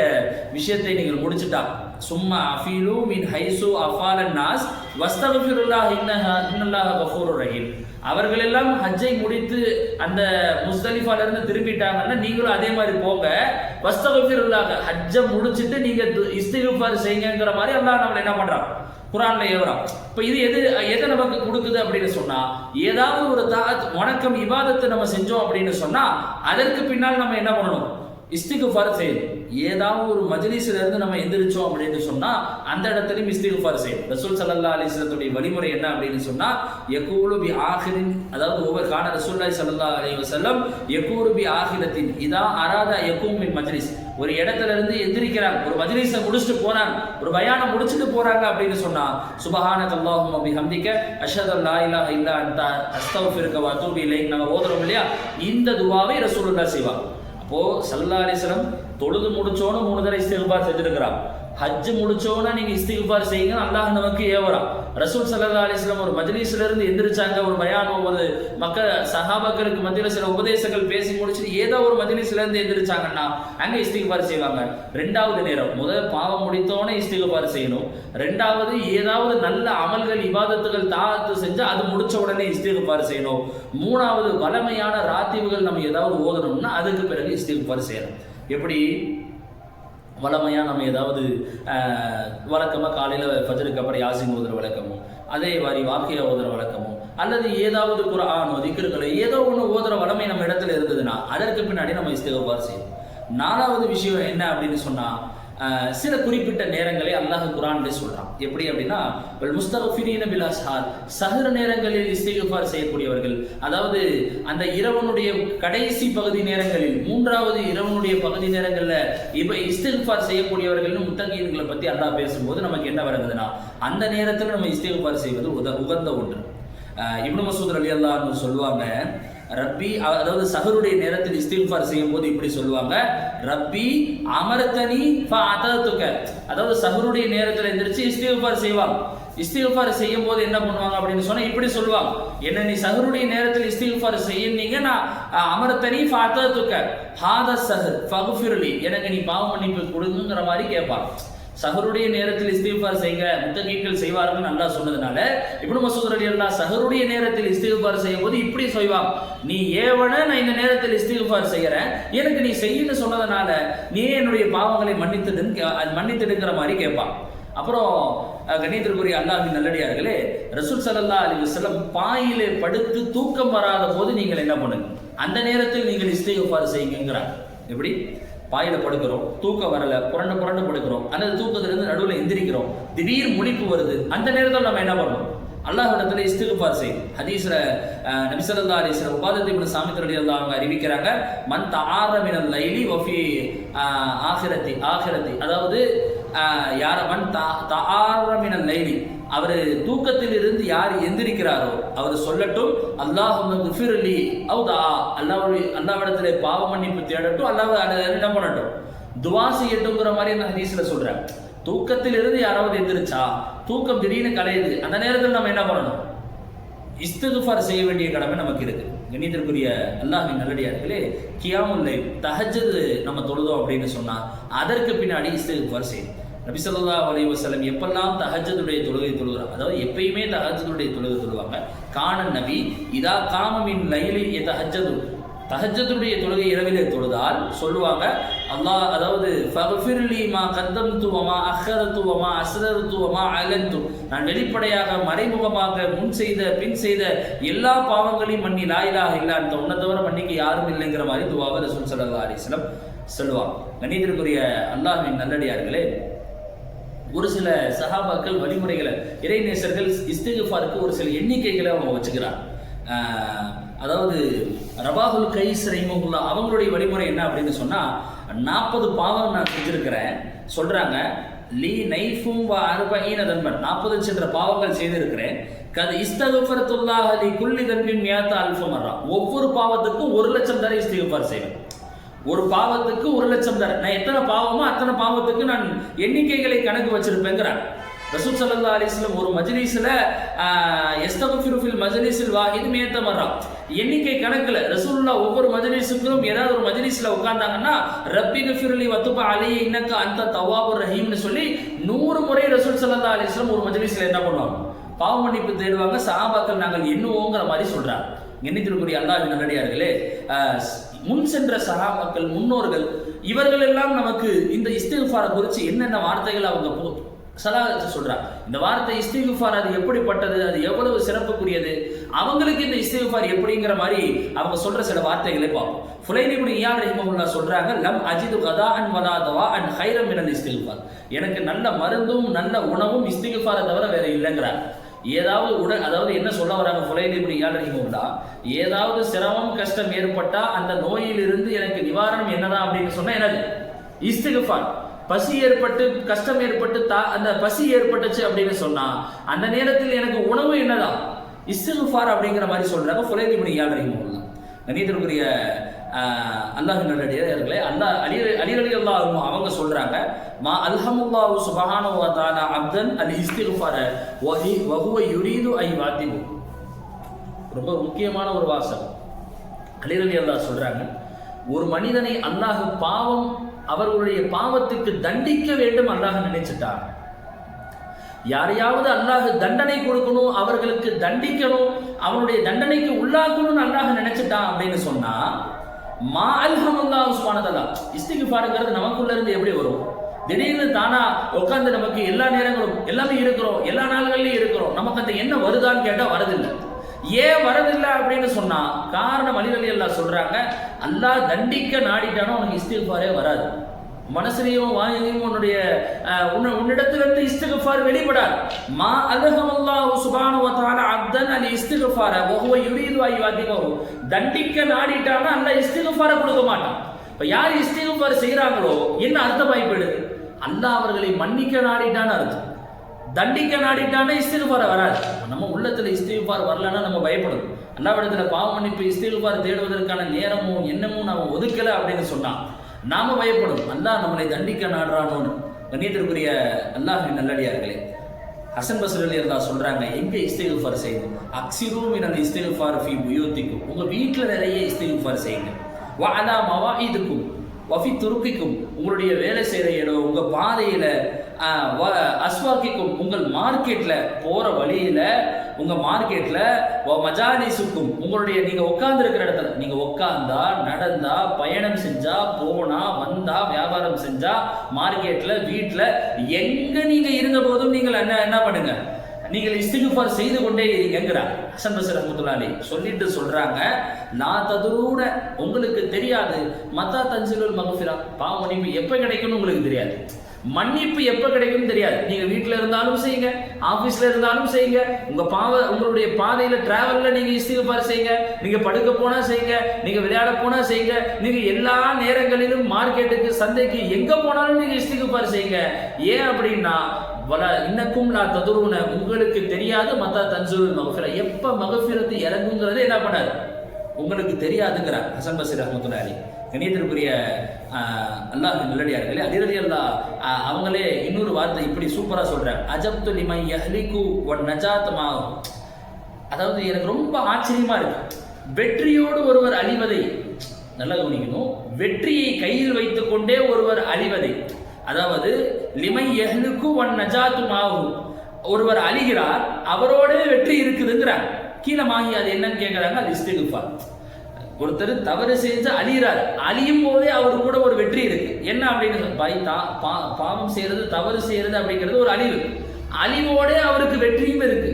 விஷயத்தை நீங்கள் முடிச்சுட்டா, சும்மா அஃபீலு மின் ஹைசு அஃபாலன் நாஸ் வஸ்தக்ஃபிருல்லாஹ் இன்னல்லாஹ கஃபூருர் ரஹீம். அவர்கள் எல்லாம் ஹஜ்ஜை முடித்து அந்த முஸ்தலிஃபால இருந்து திரும்பிட்டாங்கன்னா நீங்களும் அதே மாதிரி போங்க, வஸ்தக்ஃபிருல்லாஹ், ஹஜ்ஜை முடிச்சிட்டு நீங்க இஸ்திக்ஃபார் செய்யுங்கிற மாதிரி அல்லாஹ் நம்மள என்ன பண்றான், குர்ஆன்ல ஏவறான். இப்ப இது எதை நமக்கு கொடுக்குது அப்படின்னு சொன்னா, ஏதாவது ஒரு வணக்கம் இபாதத்தை நம்ம செஞ்சோம் அப்படின்னு சொன்னா அதற்கு பின்னால் நம்ம என்ன பண்ணணும், இஸ்திக்ஃபார் செய்யணும். ஏதாவது ஒரு மஜ்லிஸ்ல இருந்து நம்ம எந்திரிச்சோம் அப்படின்னு சொன்னா அந்த இடத்துலயும் இஸ்திக்ஃபார் செய்யணும். ரசூல் ஸல்லல்லாஹு அலைஹி வஸல்லத்துடைய வழிமுறை என்ன அப்படின்னு சொன்னா, யகூலு பி ஆகிரின், அதாவது ஒவ்வொரு கான ரசூலுல்லாஹி ஸல்லல்லாஹு அலைஹி வஸல்லம் யகூலு பி ஆகிரத்தின் இதா அராத யகூம் மின் மஜ்லிஸ், ஒரு இடத்துல இருந்து எந்திரிக்கிறாங்க, ஒரு மஜ்லிஸை முடிச்சுட்டு போறாங்க, ஒரு பயானம் முடிச்சுட்டு போறாங்க அப்படின்னு சொன்னா, சுப்ஹானக அல்லாஹும்ம பிஹம்திக அஷ்ஹது அல்லா இலாஹ இல்லா அன்த அஸ்தக்ஃபிருக வ அத்தூபு இலைக், நம்ம ஓதுறோம் இல்லையா, இந்த துஆவை ரசூலுல்லாஹ் செய்வாங்க. அப்போ ஸல்லல்லாஹு அலைஹி வஸல்லம் தொழுது முடிச்சோன்னு 3 தடவை இஸ்திக்ஃபார் செஞ்சிருக்கிறான். ஹஜ் முடிச்சோன்னா நீங்க இஸ்திக்ஃபார் செய்யுங்க, அல்லாஹ் நமக்கு ஏவறான். ரசூல் ஸல்லல்லாஹு அலைஹி வஸல்லம் ஒரு மஜ்லிஸ்ல இருந்து எந்திரிச்சாங்க, ஒரு பயான், ஒரு சஹாபாக்களுக்கு மத்தியில சில உபதேசங்கள் பேசி முடிச்சுட்டு ஏதோ ஒரு மஜ்லிஸ்ல இருந்து எந்திரிச்சாங்கன்னா அங்க இஸ்திக்ஃபார் செய்வாங்க. ரெண்டாவது நேரம், முதல் பாவம் முடித்தோன்னே இஸ்திக்ஃபார் செய்யணும். ரெண்டாவது, ஏதாவது நல்ல அமல்கள் இபாதத்துகள் தாஅத்து செஞ்சா அது முடிச்ச உடனே இஸ்திக்ஃபார் செய்யணும். மூணாவது, வளமையான ராத்திபுகள் நம்ம ஏதாவது ஓதணும்னா அதுக்கு பிறகு இஸ்திக்ஃபார் செய்யணும். எப்படி வளமையாக நம்ம ஏதாவது வழக்கமாக காலையில் ஃபஜ்ருக்கு அப்புறம் யாசின் ஓதுற வழக்கமும், அதே மாதிரி வாக்கியா ஓதுற வழக்கமும், அல்லது ஏதாவது குர்ஆனோ திக்ருகளை ஏதோ ஒன்று ஓதுற வளமை நம்ம இடத்துல இருந்ததுன்னா அதற்கு பின்னாடி நம்ம இஸ்திக்ஃபார் செய்யணும். நாலாவது விஷயம் என்ன அப்படின்னு சொன்னால், சில குறிப்பிட்ட நேரங்களை அல்லாஹ் குர்ஆனிலே சொல்றான். எப்படி அப்படின்னா, முஸ்தக்ஃபிரீன பில் அஸ்ஹார், சஹர் நேரங்களில் இஸ்திக்ஃபார் செய்யக்கூடியவர்கள், அதாவது அந்த இரவனுடைய கடைசி பகுதி நேரங்களில், மூன்றாவது இரவனுடைய பகுதி நேரங்கள்ல இப்ப இஸ்திக்ஃபார் செய்யக்கூடியவர்கள் முத்தகீன்களை பத்தி அல்லாஹ் பேசும்போது நமக்கு என்ன வருதுன்னா, அந்த நேரத்தில் நம்ம இஸ்திக்ஃபார் செய்வது உகந்த ஒன்று. இப்னு மஸ்ஊத் ரலியல்லாஹு அன்ஹு சொல்லுவாங்க, ரப்பி, அதாவது சஹருடைய நேரத்தில் இஸ்திக்ஃபார் செய்யும் போது இப்படி சொல்லுவாங்க, ரப்பி அமர்தனி ஃபஅததுக, அதாவது சஹருடைய நேரத்தில் எந்திரிச்சு இஸ்திக்ஃபார் செய்வாங்க. இஸ்திக்ஃபார் செய்யும் போது என்ன பண்ணுவாங்க அப்படின்னு சொன்னா இப்படி சொல்லுவாங்க, என்ன நீ சஹருடைய நேரத்தில் இஸ்திக்ஃபார் செய்யறீங்க, நான் அமர்தனி ஃபஅததுக ஹாதா சஹர் ஃபக்ஃபிர்லி, எனக்கு நீ பாவ மன்னிப்பு கொடுங்கிற மாதிரி கேட்பாங்க. சஹருடைய நேரத்தில் இஸ்திக்ஃபார் செய்யுங்க, முத்தகீன்கள் செய்வார்கள் நல்லா சொன்னதுனால இப்னு மஸ்ஊத் ரலியல்லாஹு சஹருடைய நேரத்தில் இஸ்திக்ஃபார் செய்யும் போது இப்படி சொல்வாங்க, நீ ஏவன நான் இந்த நேரத்தில் இஸ்திக்ஃபார் செய்யறேன், எனக்கு நீ செய்யன்னு சொன்னதுனால நீ என்னுடைய பாவங்களை மன்னித்திடுங்கிற மாதிரி கேட்பான். அப்புறம் கண்ணியத்திற்குரிய அல்லாஹ்வின் நல்லடியார்களே, ரசூல் ஸல்லல்லாஹு அலைஹி வஸல்லம் பாயிலே படுத்து தூக்கம் வராத போது நீங்கள் என்ன பண்ணுங்க, அந்த நேரத்தில் நீங்கள் இஸ்திக்ஃபார் செய்யுங்கிறாங்க. எப்படி பாயில படுக்கிறோம், தூக்கம் வரல, புரண்டு படுக்கிறோம், அந்த தூக்கத்திலிருந்து நடுவில் எந்திரிக்கிறோம், திடீர் முழிப்பு வருது, அந்த நேரத்தில் நம்ம என்ன பண்ணணும், அல்லாஹ்விடத்துல இஸ்திக்ஃபார் செய்யும். ஹதீஸ்ல நபி ஸல்லல்லாஹு அலைஹி வஸல்லம் உபாதத் இப்னு சாமித் ரலியல்லாஹு அன்ஹு அறிவிக்கிறாங்க, மன் தஆர மினல் லைலி வ ஃபீ ஆখিরাতি, அதாவது யார மன் தஆர மினல் லைலி, அவர் தூக்கத்தில் இருந்து யார் எந்திரிக்கிறாரோ அவர் சொல்லட்டும், அல்லாஹும்ம குஃபிர்லி அவு தஆ, அல்லாஹ்விடத்திலே பாவ மன்னிப்பு தேடட்டும், அல்லாஹ் என்ன பண்ணட்டும், துஆ செய்யட்டும்ங்கிற மாதிரி அந்த ஹதீஸ்ல சொல்றாங்க. தூக்கத்தில் இருந்து யாராவது எந்திரிச்சா, தூக்கம் திடீர்னு கலையுது, அந்த நேரத்தில் நம்ம என்ன பண்ணணும், இஸ்திக்ஃபார் செய்ய வேண்டிய கடமை நமக்கு இருக்கு. கண்ணியத்திற்குரிய அல்லாஹ்வின் நல்லடியார்களே, கியாமுல் லைல், தஹஜ்ஜுத் நம்ம தொழுதோம் அப்படின்னு சொன்னா அதற்கு பின்னாடி இஸ்திக்ஃபார் செய்யணும். நபி ஸல்லல்லாஹு அலைஹி வஸல்லம் எப்பெல்லாம் தஹஜ்ஜுடைய தொழுகை தொழுகிறாங்க, அதாவது எப்பயுமே தஹஜ்ஜுடைய தொழுகை தொழுவாங்க. கான நபி இதா காம மின் லைலி யதஹஜ்ஜது, தஹஜ்ஜுடைய தொழுகை இரவிலே தொழுதால் சொல்லுவாங்க, அல்லாஹ், அதாவது ஃபக்ஃபிர்லி மா கத்தம்து வ மா அஹ்ரது வ மா அஸ்ரர்து வ மா அலன்து, நான் வெளிப்படையாக மறைமுகமாக முன் செய்த பின் செய்த எல்லா பாவங்களையும் மன்னி, லா இலாஹ இல்லா அன்த, உன்னை தவிர மன்னிக்கு யாரும் இல்லைங்கிற மாதிரி துஆவை ரசூல் ஸல்லல்லாஹு அலைஹி வஸல்லம் சொல்லுவாங்க. கண்ணியத்திற்குரிய அல்லாஹ்வின் நல்லடியார்களே, ஒரு சில சஹாபாக்கள் வழிமுறைகளை, இறைநேசர்கள் இஸ்திக்ஃபாருக்கு ஒரு சில எண்ணிக்கைகளை அவங்க வச்சுக்கிறாங்க. அதாவது ரபாஹுல் கைஸ் ரஹிமஹுல்லாஹ் அவங்களுடைய வழிமுறை என்ன அப்படின்னு சொன்னா, 40 பாவம் நான் செஞ்சிருக்கிறேன் சொல்றாங்க, லீ நைஃபும் வ அர்பஈன தன்பன், 40 சென்ற பாவங்கள் செய்திருக்கிறேன், கது இஸ்தக்ஃபரத்துல்லாஹ லி குல்லி தன்பின் மியத அல்ஃப மர்ரா, ஒவ்வொரு பாவத்துக்கும் 1,00,000 தடவை இஸ்திக்ஃபார் செய்வேன். ஒரு பாவத்துக்கு 1,00,000 தடவை, நான் எத்தனை பாவமோ அத்தனை பாவத்துக்கு நான் எண்ணிக்கைகளை கணக்கு வச்சிருப்பேங்கிறார் ரசூல் ஸல்லல்லாஹு அலைஹி வஸல்லம். ஒரு மஜ்லிஸ்ல யஸ்தக்ஃபிரு ஃபில் மஜ்லிஸில் வாஹித் மியத மர்ரா, எண்ணிக்கை கணக்குல ரசூலுல்லாஹ் ஒவ்வொரு மஜ்லிஸுக்கும் ஏதாவது ஒரு மஜ்லிஸ்ல உட்கார்ந்தாங்கன்னா, ரப்பி கஃபிர்லி வத்துப அலைய இன்னக அன்த தவ்வாபுர் ரஹீம்னு சொல்லி 100 முறை ரசூல் ஸல்லல்லாஹு அலைஹி வஸல்லம் ஒரு மஜ்லிஸ்ல என்ன பண்ணுவாங்க, பாவ மன்னிப்பு தேடுவாங்க. சஹாபாக்கள் நாங்கள் எண்ணுவோங்கிற மாதிரி சொல்றாங்க. எண்ணித்திற்குரிய அல்லாஹ்வின் நல்லடியார்களே, முன் சென்ற சஹாபாக்கள், முன்னோர்கள், இவர்கள் எல்லாம் நமக்கு இந்த இஸ்திக்ஃபாரை குறித்து என்னென்ன வார்த்தைகள் அவங்க சலாஹத்தை சொல்றாங்க. இந்த வார்த்தை இஸ்திக்ஃபார் அது எப்படிப்பட்டது, அது எவ்வளவு சிறப்புக்குரியது, அவங்களுக்கு இந்த இஸ்திக்ஃபார் எப்படிங்கிற மாதிரி அவங்க சொல்ற சில வார்த்தைகளை பார்ப்போம். ஃபுலைல் இப்னு இயாத் ரஹிமஹுல்லாஹ் சொல்றாங்க, லம் அஜிது கதாஅன் வலா தவாஅன் கைரம் மினல் இஸ்திக்ஃபார், எனக்கு நல்ல மருந்தும் நல்ல உணவும் இஸ்திக்ஃபாரை தவிர வேற இல்லைங்கிறாங்க. ஏதாவது உடல், அதாவது என்ன சொல்ல வராங்க ஃபுலைல் இப்னு இயாத் ரஹிமஹுல்லாஹ், ஏதாவது சிரமம் கஷ்டம் ஏற்பட்டா அந்த நோயிலிருந்து எனக்கு நிவாரணம் என்னதான் அப்படின்னு சொன்னா என்னது, இஸ்திக்ஃபார். பசி ஏற்பட்டு கஷ்டம் ஏற்பட்டு அந்த பசி ஏற்பட்டுச்சு அப்படின்னு சொன்னா அந்த நேரத்தில் எனக்கு உணவு என்னதான், இஸ்திக்ஃபார் அப்படிங்கிற மாதிரி சொல்றாங்க ஃபுலைல் இப்னு இயாத் ரஹிமஹுல்லாஹ். கண்ணியத்திற்குரிய அல்லாஹ்வின் நல்லடியார்களே, அலி ரலியல்லாஹு அன்ஹு அவங்க சொல்றாங்க, மா அல்ஹமுல்லாஹு சுப்ஹானஹு வ தஆலா அப்தன் அல் இஸ்திக்ஃபார வ ஹுவ யுரீது ஐ வாதிபு. ரொம்ப முக்கியமான ஒரு வாசகம். அலி ரலியல்லாஹு சொல்றாங்க, ஒரு மனிதனை அல்லாஹ் பாவம், அவர்களுடைய பாவத்துக்கு தண்டிக்க வேண்டும் அல்லாஹ் நினைச்சிட்டார். யாரையாவது அல்லாஹ் தண்டனை கொடுக்கணும், அவர்களுக்கு தண்டிக்கணும், அவனுடைய தண்டனைக்கு உள்ளாக்கணும்னு அல்லாஹ் நினைச்சிட்டான் அப்படின்னு சொன்னா, மா அல்ஹமுல்லாஹு சுப்ஹானஹு வ தஆலா, இஸ்திக்ஃபார்ங்கிறது நமக்குள்ள இருந்து எப்படி வரும், திடீர்னு தானா உட்கார்ந்து நமக்கு எல்லா நேரங்களும் எல்லாமே இருக்கிறோம், எல்லா நாள்கள்லயும் இருக்கிறோம், நமக்கு அந்த எண்ணம் வருதான்னு கேட்டா வரதில்லை. ஏன் வரதில்லை அப்படின்னு சொன்னா காரணம் அலி ரலியல்லாஹு சொல்றாங்க, அல்லாஹ் தண்டிக்க நாடிட்டானோ அவனுக்கு இஸ்திக்ஃபாரே வராது. மனசுலையும் வாயிலையும் உன்னிடத்திலிருந்து இஸ்திக்ஃபார் வெளிப்படாது. மா அல்ஹமல்லாஹு சுப்ஹானஹு வ தஆலா அப்தன் அல் இஸ்திக்ஃபார வ ஹுவ யுரீது அன் யுஅதிபஹு. தண்டிக்க நாடிட்டானா அல்லாஹ் இஸ்திக்ஃபார கொடுக்க மாட்டான். இப்ப யார் இஸ்திக்ஃபார் செய்றாங்களோ என்ன அர்த்தமாயி போயிடுது? அல்லாஹ் அவர்களை மன்னிக்க நாடிட்டான்னு அர்த்தம். தண்டிக்க நாடிட்டானே இஸ்திக்ஃபார் வராது. நம்ம உள்ளத்துல இஸ்திக்ஃபார் வரலன்னா நம்ம பயப்படும். அல்லாஹ்விடத்துல பாவ மன்னிப்பு இஸ்திக்ஃபார் தேடுவதற்கான நேரமும் எண்ணமும் நாம ஒதுக்கல அப்படின்னு சொன்னா நாம பயப்படும். அல்லாஹ் நம்மளை தண்டிக்க நாடுறானோன்னு. கண்ணியத்திற்குரிய அல்லாஹ்வின் நல்லடியார்களே, ஹசன் பஸ்ரி ரலியல்லாஹு சொல்றாங்க, எங்க இஸ்திக்ஃபார் செய்யுங்க, அக்ஸிரு மினல் இஸ்திக்ஃபார் ஃபீ புயூத்திக்கும், உங்க வீட்டுல நிறைய இஸ்திக்ஃபார் செய்யுங்க. வ அலா மவாஇதுக்கும் வஃபி துருக்கிக்கும், உங்களுடைய வேலை செய்கிற இடம், உங்கள் பாதையில், அஸ்வாக்கிக்கும், உங்கள் மார்க்கெட்டில் போகிற வழியில், உங்கள் மார்க்கெட்டில், மஜாலிசுக்கும், உங்களுடைய நீங்கள் உட்காந்துருக்கிற இடத்துல, நீங்கள் உட்காந்தா நடந்தா பயணம் செஞ்சா போனா வந்தா வியாபாரம் செஞ்சா மார்க்கெட்டில் வீட்டில் எங்கே நீங்கள் இருந்த போதும் நீங்கள் என்ன பண்ணுங்க, நீங்கள் இஸ்திக்ஃபார் செய்து கொண்டே இருங்கிறார் ஹசன் பஸ்ரி ரஹ்மத்துல்லாஹி அலைஹி. சொல்லிட்டு சொல்றாங்க, லா ததுரூன, உங்களுக்கு தெரியாது, மத்தா தன்சிலுல் மக்ஃபிரா, பாவ மன்னிப்பு எப்ப கிடைக்கும்னு உங்களுக்கு தெரியாது, மன்னிப்பு எப்ப கிடைக்கும்னு தெரியாது. நீங்க வீட்டுல இருந்தாலும் செய்யுங்க, ஆபீஸ்ல இருந்தாலும் செய்யுங்க, உங்களுடைய பாதையில டிராவல்ல நீங்க இஸ்திக்ஃபார் செய்யுங்க, நீங்க படுக்க போனா செய்யுங்க, நீங்க விளையாட போனா செய்யுங்க, நீங்க எல்லா நேரங்களிலும் மார்க்கெட்டுக்கு சந்தைக்கு எங்க போனாலும் நீங்க இஸ்திக்ஃபார் செய்யுங்க. ஏன் அப்படின்னா இன்னக்கும் லா ததுரூன, உங்களுக்கு தெரியாது, மத்தா தன்சிலுல் மக்ஃபிரா, எப்ப மக்ஃபிரத்து இறங்குங்கிறது என்ன பண்ணாது உங்களுக்கு தெரியாதுங்கிறார் ஹசன் பஸ்ரி ரஹ்மத்துல்லாஹி அலைஹி. கண்ணியத்திற்குரிய அல்லாஹ்வின் நல்லடியார்களே, அலி ரலியல்லாஹு அவங்களே இன்னொரு வார்த்தை இப்படி சூப்பரா சொல்றாங்க, அஜப்து லிமன் யஹ்லிகு வ நஜாத் மா, அதாவது எனக்கு ரொம்ப ஆச்சரியமா இருக்கு, வெற்றியோடு ஒருவர் அழிவதை, நல்லா கவனிக்கணும், வெற்றியை கையில் வைத்துக் கொண்டே ஒருவர் அழிவதை, அதாவது லிமை யஹ்லுகு வ நஜாத் மாஹு, ஒருவர் அழிகிறார் அவரோட வெற்றி இருக்குதுங்கிறார். கீழே மாகி அது என்னன்னு கேட்கறாங்க, அது இஸ்திக்ஃபார். ஒருத்தர் தவறு செஞ்சு அழிகிறார், அழியும் போதே அவர் கூட ஒரு வெற்றி இருக்கு. என்ன அப்படின்னு பாவம் செய்யறது தவறு செய்யறது அப்படிங்கிறது ஒரு அழிவு, அழிவோட அவருக்கு வெற்றியும் இருக்கு.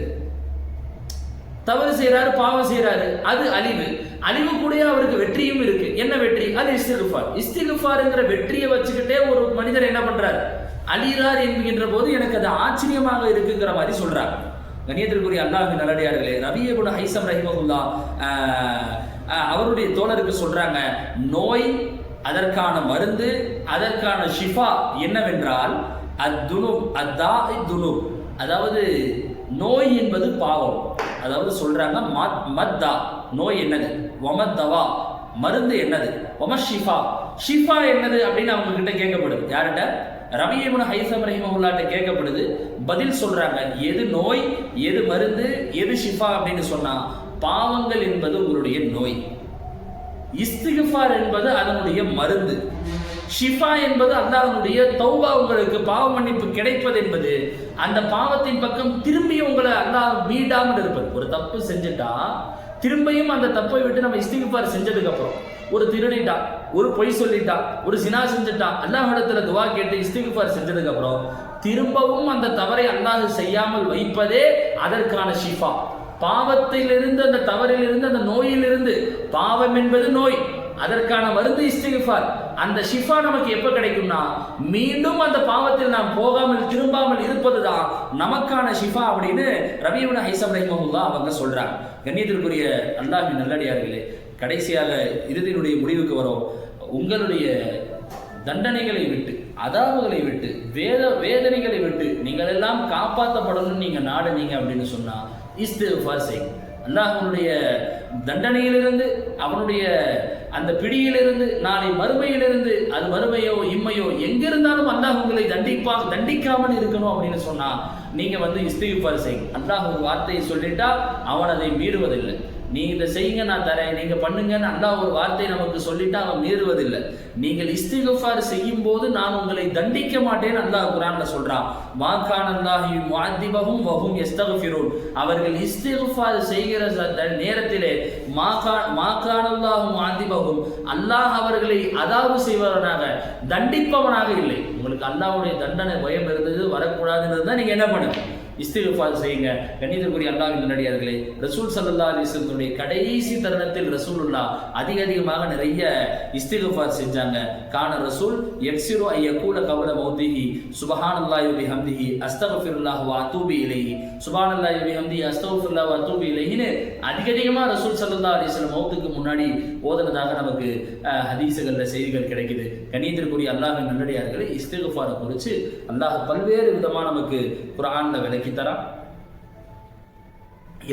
தவறு செய்யறாரு, பாவம் செய்யறாரு, அது அழிவு, அழிவு கூட அவருக்கு வெற்றியும் இருக்கு. என்ன வெற்றி? அது இஸ்திக்ஃபார். இஸ்திக்ஃபார்ங்கிற வெற்றியை வச்சுக்கிட்டே ஒரு மனிதர் என்ன பண்றாரு, அழிகிறார் என்கின்ற போது எனக்கு அது ஆச்சரியமாக இருக்குங்கிற மாதிரி சொல்றாங்க. கண்ணியத்திற்குரிய அல்லாஹ்வின் நல்லடியார்களே, ரபீ இப்னு ஹைஸம் ரஹிமஹுல்லாஹ் அவருடைய தோழருக்கு சொல்றாங்க, நோய், அதற்கான மருந்து, அதற்கான ஷிஃபா என்னவென்றால் அத்துனுப் அத்தாஇ துனுப், அதாவது நோய் என்பது பாவம். அதாவது சொல்றாங்க மத்தா நோய் என்னது, வமத்தவா மருந்து என்னது, வமஷிஃபா ஷிஃபா என்னது அப்படின்னு அவங்க கிட்ட கேட்கப்படுது. யார்கிட்ட? ரபீ இப்னு ஹைஸம் ரஹிமஹுல்லாஹ் கேட்கப்படுது. பதில் சொல்றாங்க, எது நோய், எது மருந்து, எது ஷிஃபா அப்படின்னு சொன்னா, பாவங்கள் என்பது உங்களுடைய நோய், இஸ்திக்ஃபார் என்பது அதனுடைய மருந்து, ஷிஃபா என்பது அல்லாஹ்வுடைய தௌபா, உங்களுக்கு பாவ மன்னிப்பு கிடைப்பது என்பது அந்த பாவத்தின் பக்கம் திரும்பி உங்களை அல்லாஹ் மீடாமல் இருப்பது. ஒரு தப்பு செஞ்சுட்டா திரும்பியும் அந்த தப்பை விட்டு நம்ம இஸ்திக்ஃபார் செஞ்சதுக்கு அப்புறம், ஒரு திருடிட்டா, ஒரு பொய் சொல்லிட்டா, ஒரு சினா செஞ்சுட்டா, அல்லாஹ்விடத்துல துவா கேட்டு இஸ்திக்ஃபார் செஞ்சதுக்கு அப்புறம் திரும்பவும் அந்த தவறை அல்லாஹ் செய்யாமல் வைப்பதே அதற்கான ஷிஃபா. பாவத்திலிருந்து, அந்த தவறிலிருந்து, அந்த நோயிலிருந்து, பாவம் என்பது நோய், அதற்கான மருந்து இஸ்திக்ஃபார். அந்த ஷிஃபா நமக்கு எப்ப கிடைக்கும்னா, மீண்டும் அந்த பாவத்தில் நாம் போகாமல் திரும்பாமல் இருப்பதுதான் நமக்கான ஷிஃபா அப்படின்னு ரபீ இப்னு ஹைஸம் ரஹிமஹுல்லாஹ் அவங்க சொல்றாங்க. கண்ணியத்திற்குரிய அல்லாஹ்வின் நல்லடியார்களே, கடைசியாக இறுதியினுடைய முடிவுக்கு வரும். உங்களுடைய தண்டனைகளை விட்டு, அதாவுகளை விட்டு, வேதனைகளை விட்டு நீங்கள் எல்லாம் காப்பாற்றப்படணும்னு நீங்க நாடுனீங்க அப்படின்னு சொன்னா இஸ்திக்ஃபார் செய்யுங்க. அல்லாஹ்வுடைய தண்டனையிலிருந்து, அவனுடைய அந்த பிடியிலிருந்து, நாளை மறுமையிலிருந்து, அது மறுமையோ இம்மையோ எங்கிருந்தாலும் அல்லாஹ் உங்களை தண்டிக்காமல் இருக்கணும் அப்படின்னு சொன்னா நீங்க இஸ்திக்ஃபார் செய்யுங்க. அல்லாஹ் ஒரு வார்த்தையை சொல்லிட்டா அவன் அதை மீறுவதில்லை. நீ இதை செய்யுங்க, நான் தரேன், நீங்க பண்ணுங்கன்னு அல்லாஹ் ஒரு வார்த்தையை நமக்கு சொல்லிட்டா அவன் மீறுவதில்லை. நீங்கள் இஸ்திக்ஃபார் செய்யும் போது நான் உங்களை தண்டிக்க மாட்டேன்னு அல்லாஹ் குர்ஆன்ல சொல்றான். மா கான அல்லாஹு முஅத்திபஹும் வ ஹும் யஸ்தக்ஃபிரூன், அவர்கள் இஸ்திக்ஃபார் செய்கிற நேரத்திலே மா கான அல்லாஹு முஅத்திபஹும், அல்லாஹ் அவர்களை அதாவு செய்வவனாக, தண்டிப்பவனாக இல்லை. உங்களுக்கு அல்லாஹ்வுடைய தண்டனை பயம் இருந்தது, வரக்கூடாதுன்னு தான் நீங்க என்ன பண்ணுங்க, இஸ்திக்ஃபார் செய்யுங்க. கண்ணியத்திற்குரிய அல்லாஹ்வின் நல்லடியார்களே, ரசூல் ஸல்லல்லாஹு அலைஹி வஸல்லம் கடைசி தருணத்தில் ரசூலுல்லாஹ் அதிகமாக நிறைய இஸ்திக்ஃபார் செஞ்சாங்க. கான ரசூல் யக்ஸிரு ஐயகூல கவல மௌதிஹி சுப்ஹானல்லாஹி வ பிஹம்திஹி அஸ்தக்ஃபிருல்லாஹ் வ அத்தூபு இலைஹி சுப்ஹானல்லாஹி வ பிஹம்திஹி அஸ்தக்ஃபிருல்லாஹ் வ அத்தூபு இலைஹின்னு அதிகமாக ரசூல் ஸல்லல்லாஹு அலைஹி வஸல்லம் மௌத்துக்கு முன்னாடி ஓதுனதாக நமக்கு ஹதீஸுகள்ல செய்திகள் கிடைக்குது. கண்ணியத்திற்குரிய அல்லாஹ்வின் நல்லடியார்களே, இஸ்திக்ஃபாரை குறித்து அல்லாஹ் பல்வேறு விதமாக நமக்கு குர்ஆன்ல விளக்கி தரான்.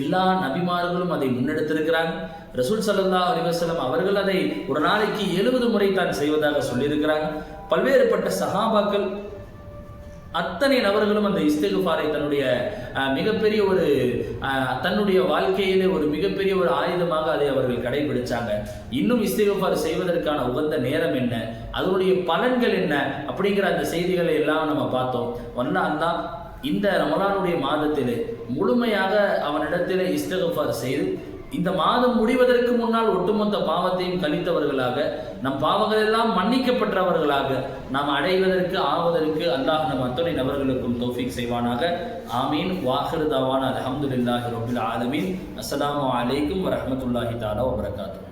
எல்லா நபிமார்களும் அதை முன்னெடுத்திருக்கிறாங்க. ரசூல் ஸல்லல்லாஹு அலைஹி வஸல்லம் அவர்கள் அதை ஒரு நாளைக்கு 70 முறை தான் செய்வதாக சொல்லியிருக்கிறாங்க. பல்வேறுபட்ட சஹாபாக்கள் அத்தனை நபர்களும் அந்த இஸ்திக்ஃபாரை தன்னுடைய மிகப்பெரிய ஒரு தன்னுடைய வாழ்க்கையிலே ஒரு மிகப்பெரிய ஒரு ஆயுதமாக அதை அவர்கள் கடைபிடிச்சாங்க. இன்னும் இஸ்திக்ஃபார் செய்வதற்கான உகந்த நேரம் என்ன, அதனுடைய பலன்கள் என்ன அப்படிங்கிற அந்த செய்திகளை எல்லாம் நம்ம பார்த்தோம். அல்லாஹ் இந்த ரமலானுடைய மாதத்திலே முழுமையாக அவனிடத்திலே இஸ்திக்ஃபார் செய்து இந்த மாதம் முடிவதற்கு முன்னால் ஒட்டுமொத்த பாவத்தையும் கழித்தவர்களாக, நம் பாவங்கள் எல்லாம் மன்னிக்கப்பட்டவர்களாக நாம் அடைவதற்கு ஆவதற்கு அல்லாஹ் நம் அத்தனை நபர்களுக்கும் தௌஃபீக் செய்வானாக. ஆமீன். வாஹிரு தவானா அல்ஹம்துலில்லாஹி ரப்பில் ஆலமீன். அஸ்ஸலாமு அலைக்கும் வரஹ்மத்துல்லாஹி தஆலா வபரகாத்துஹு.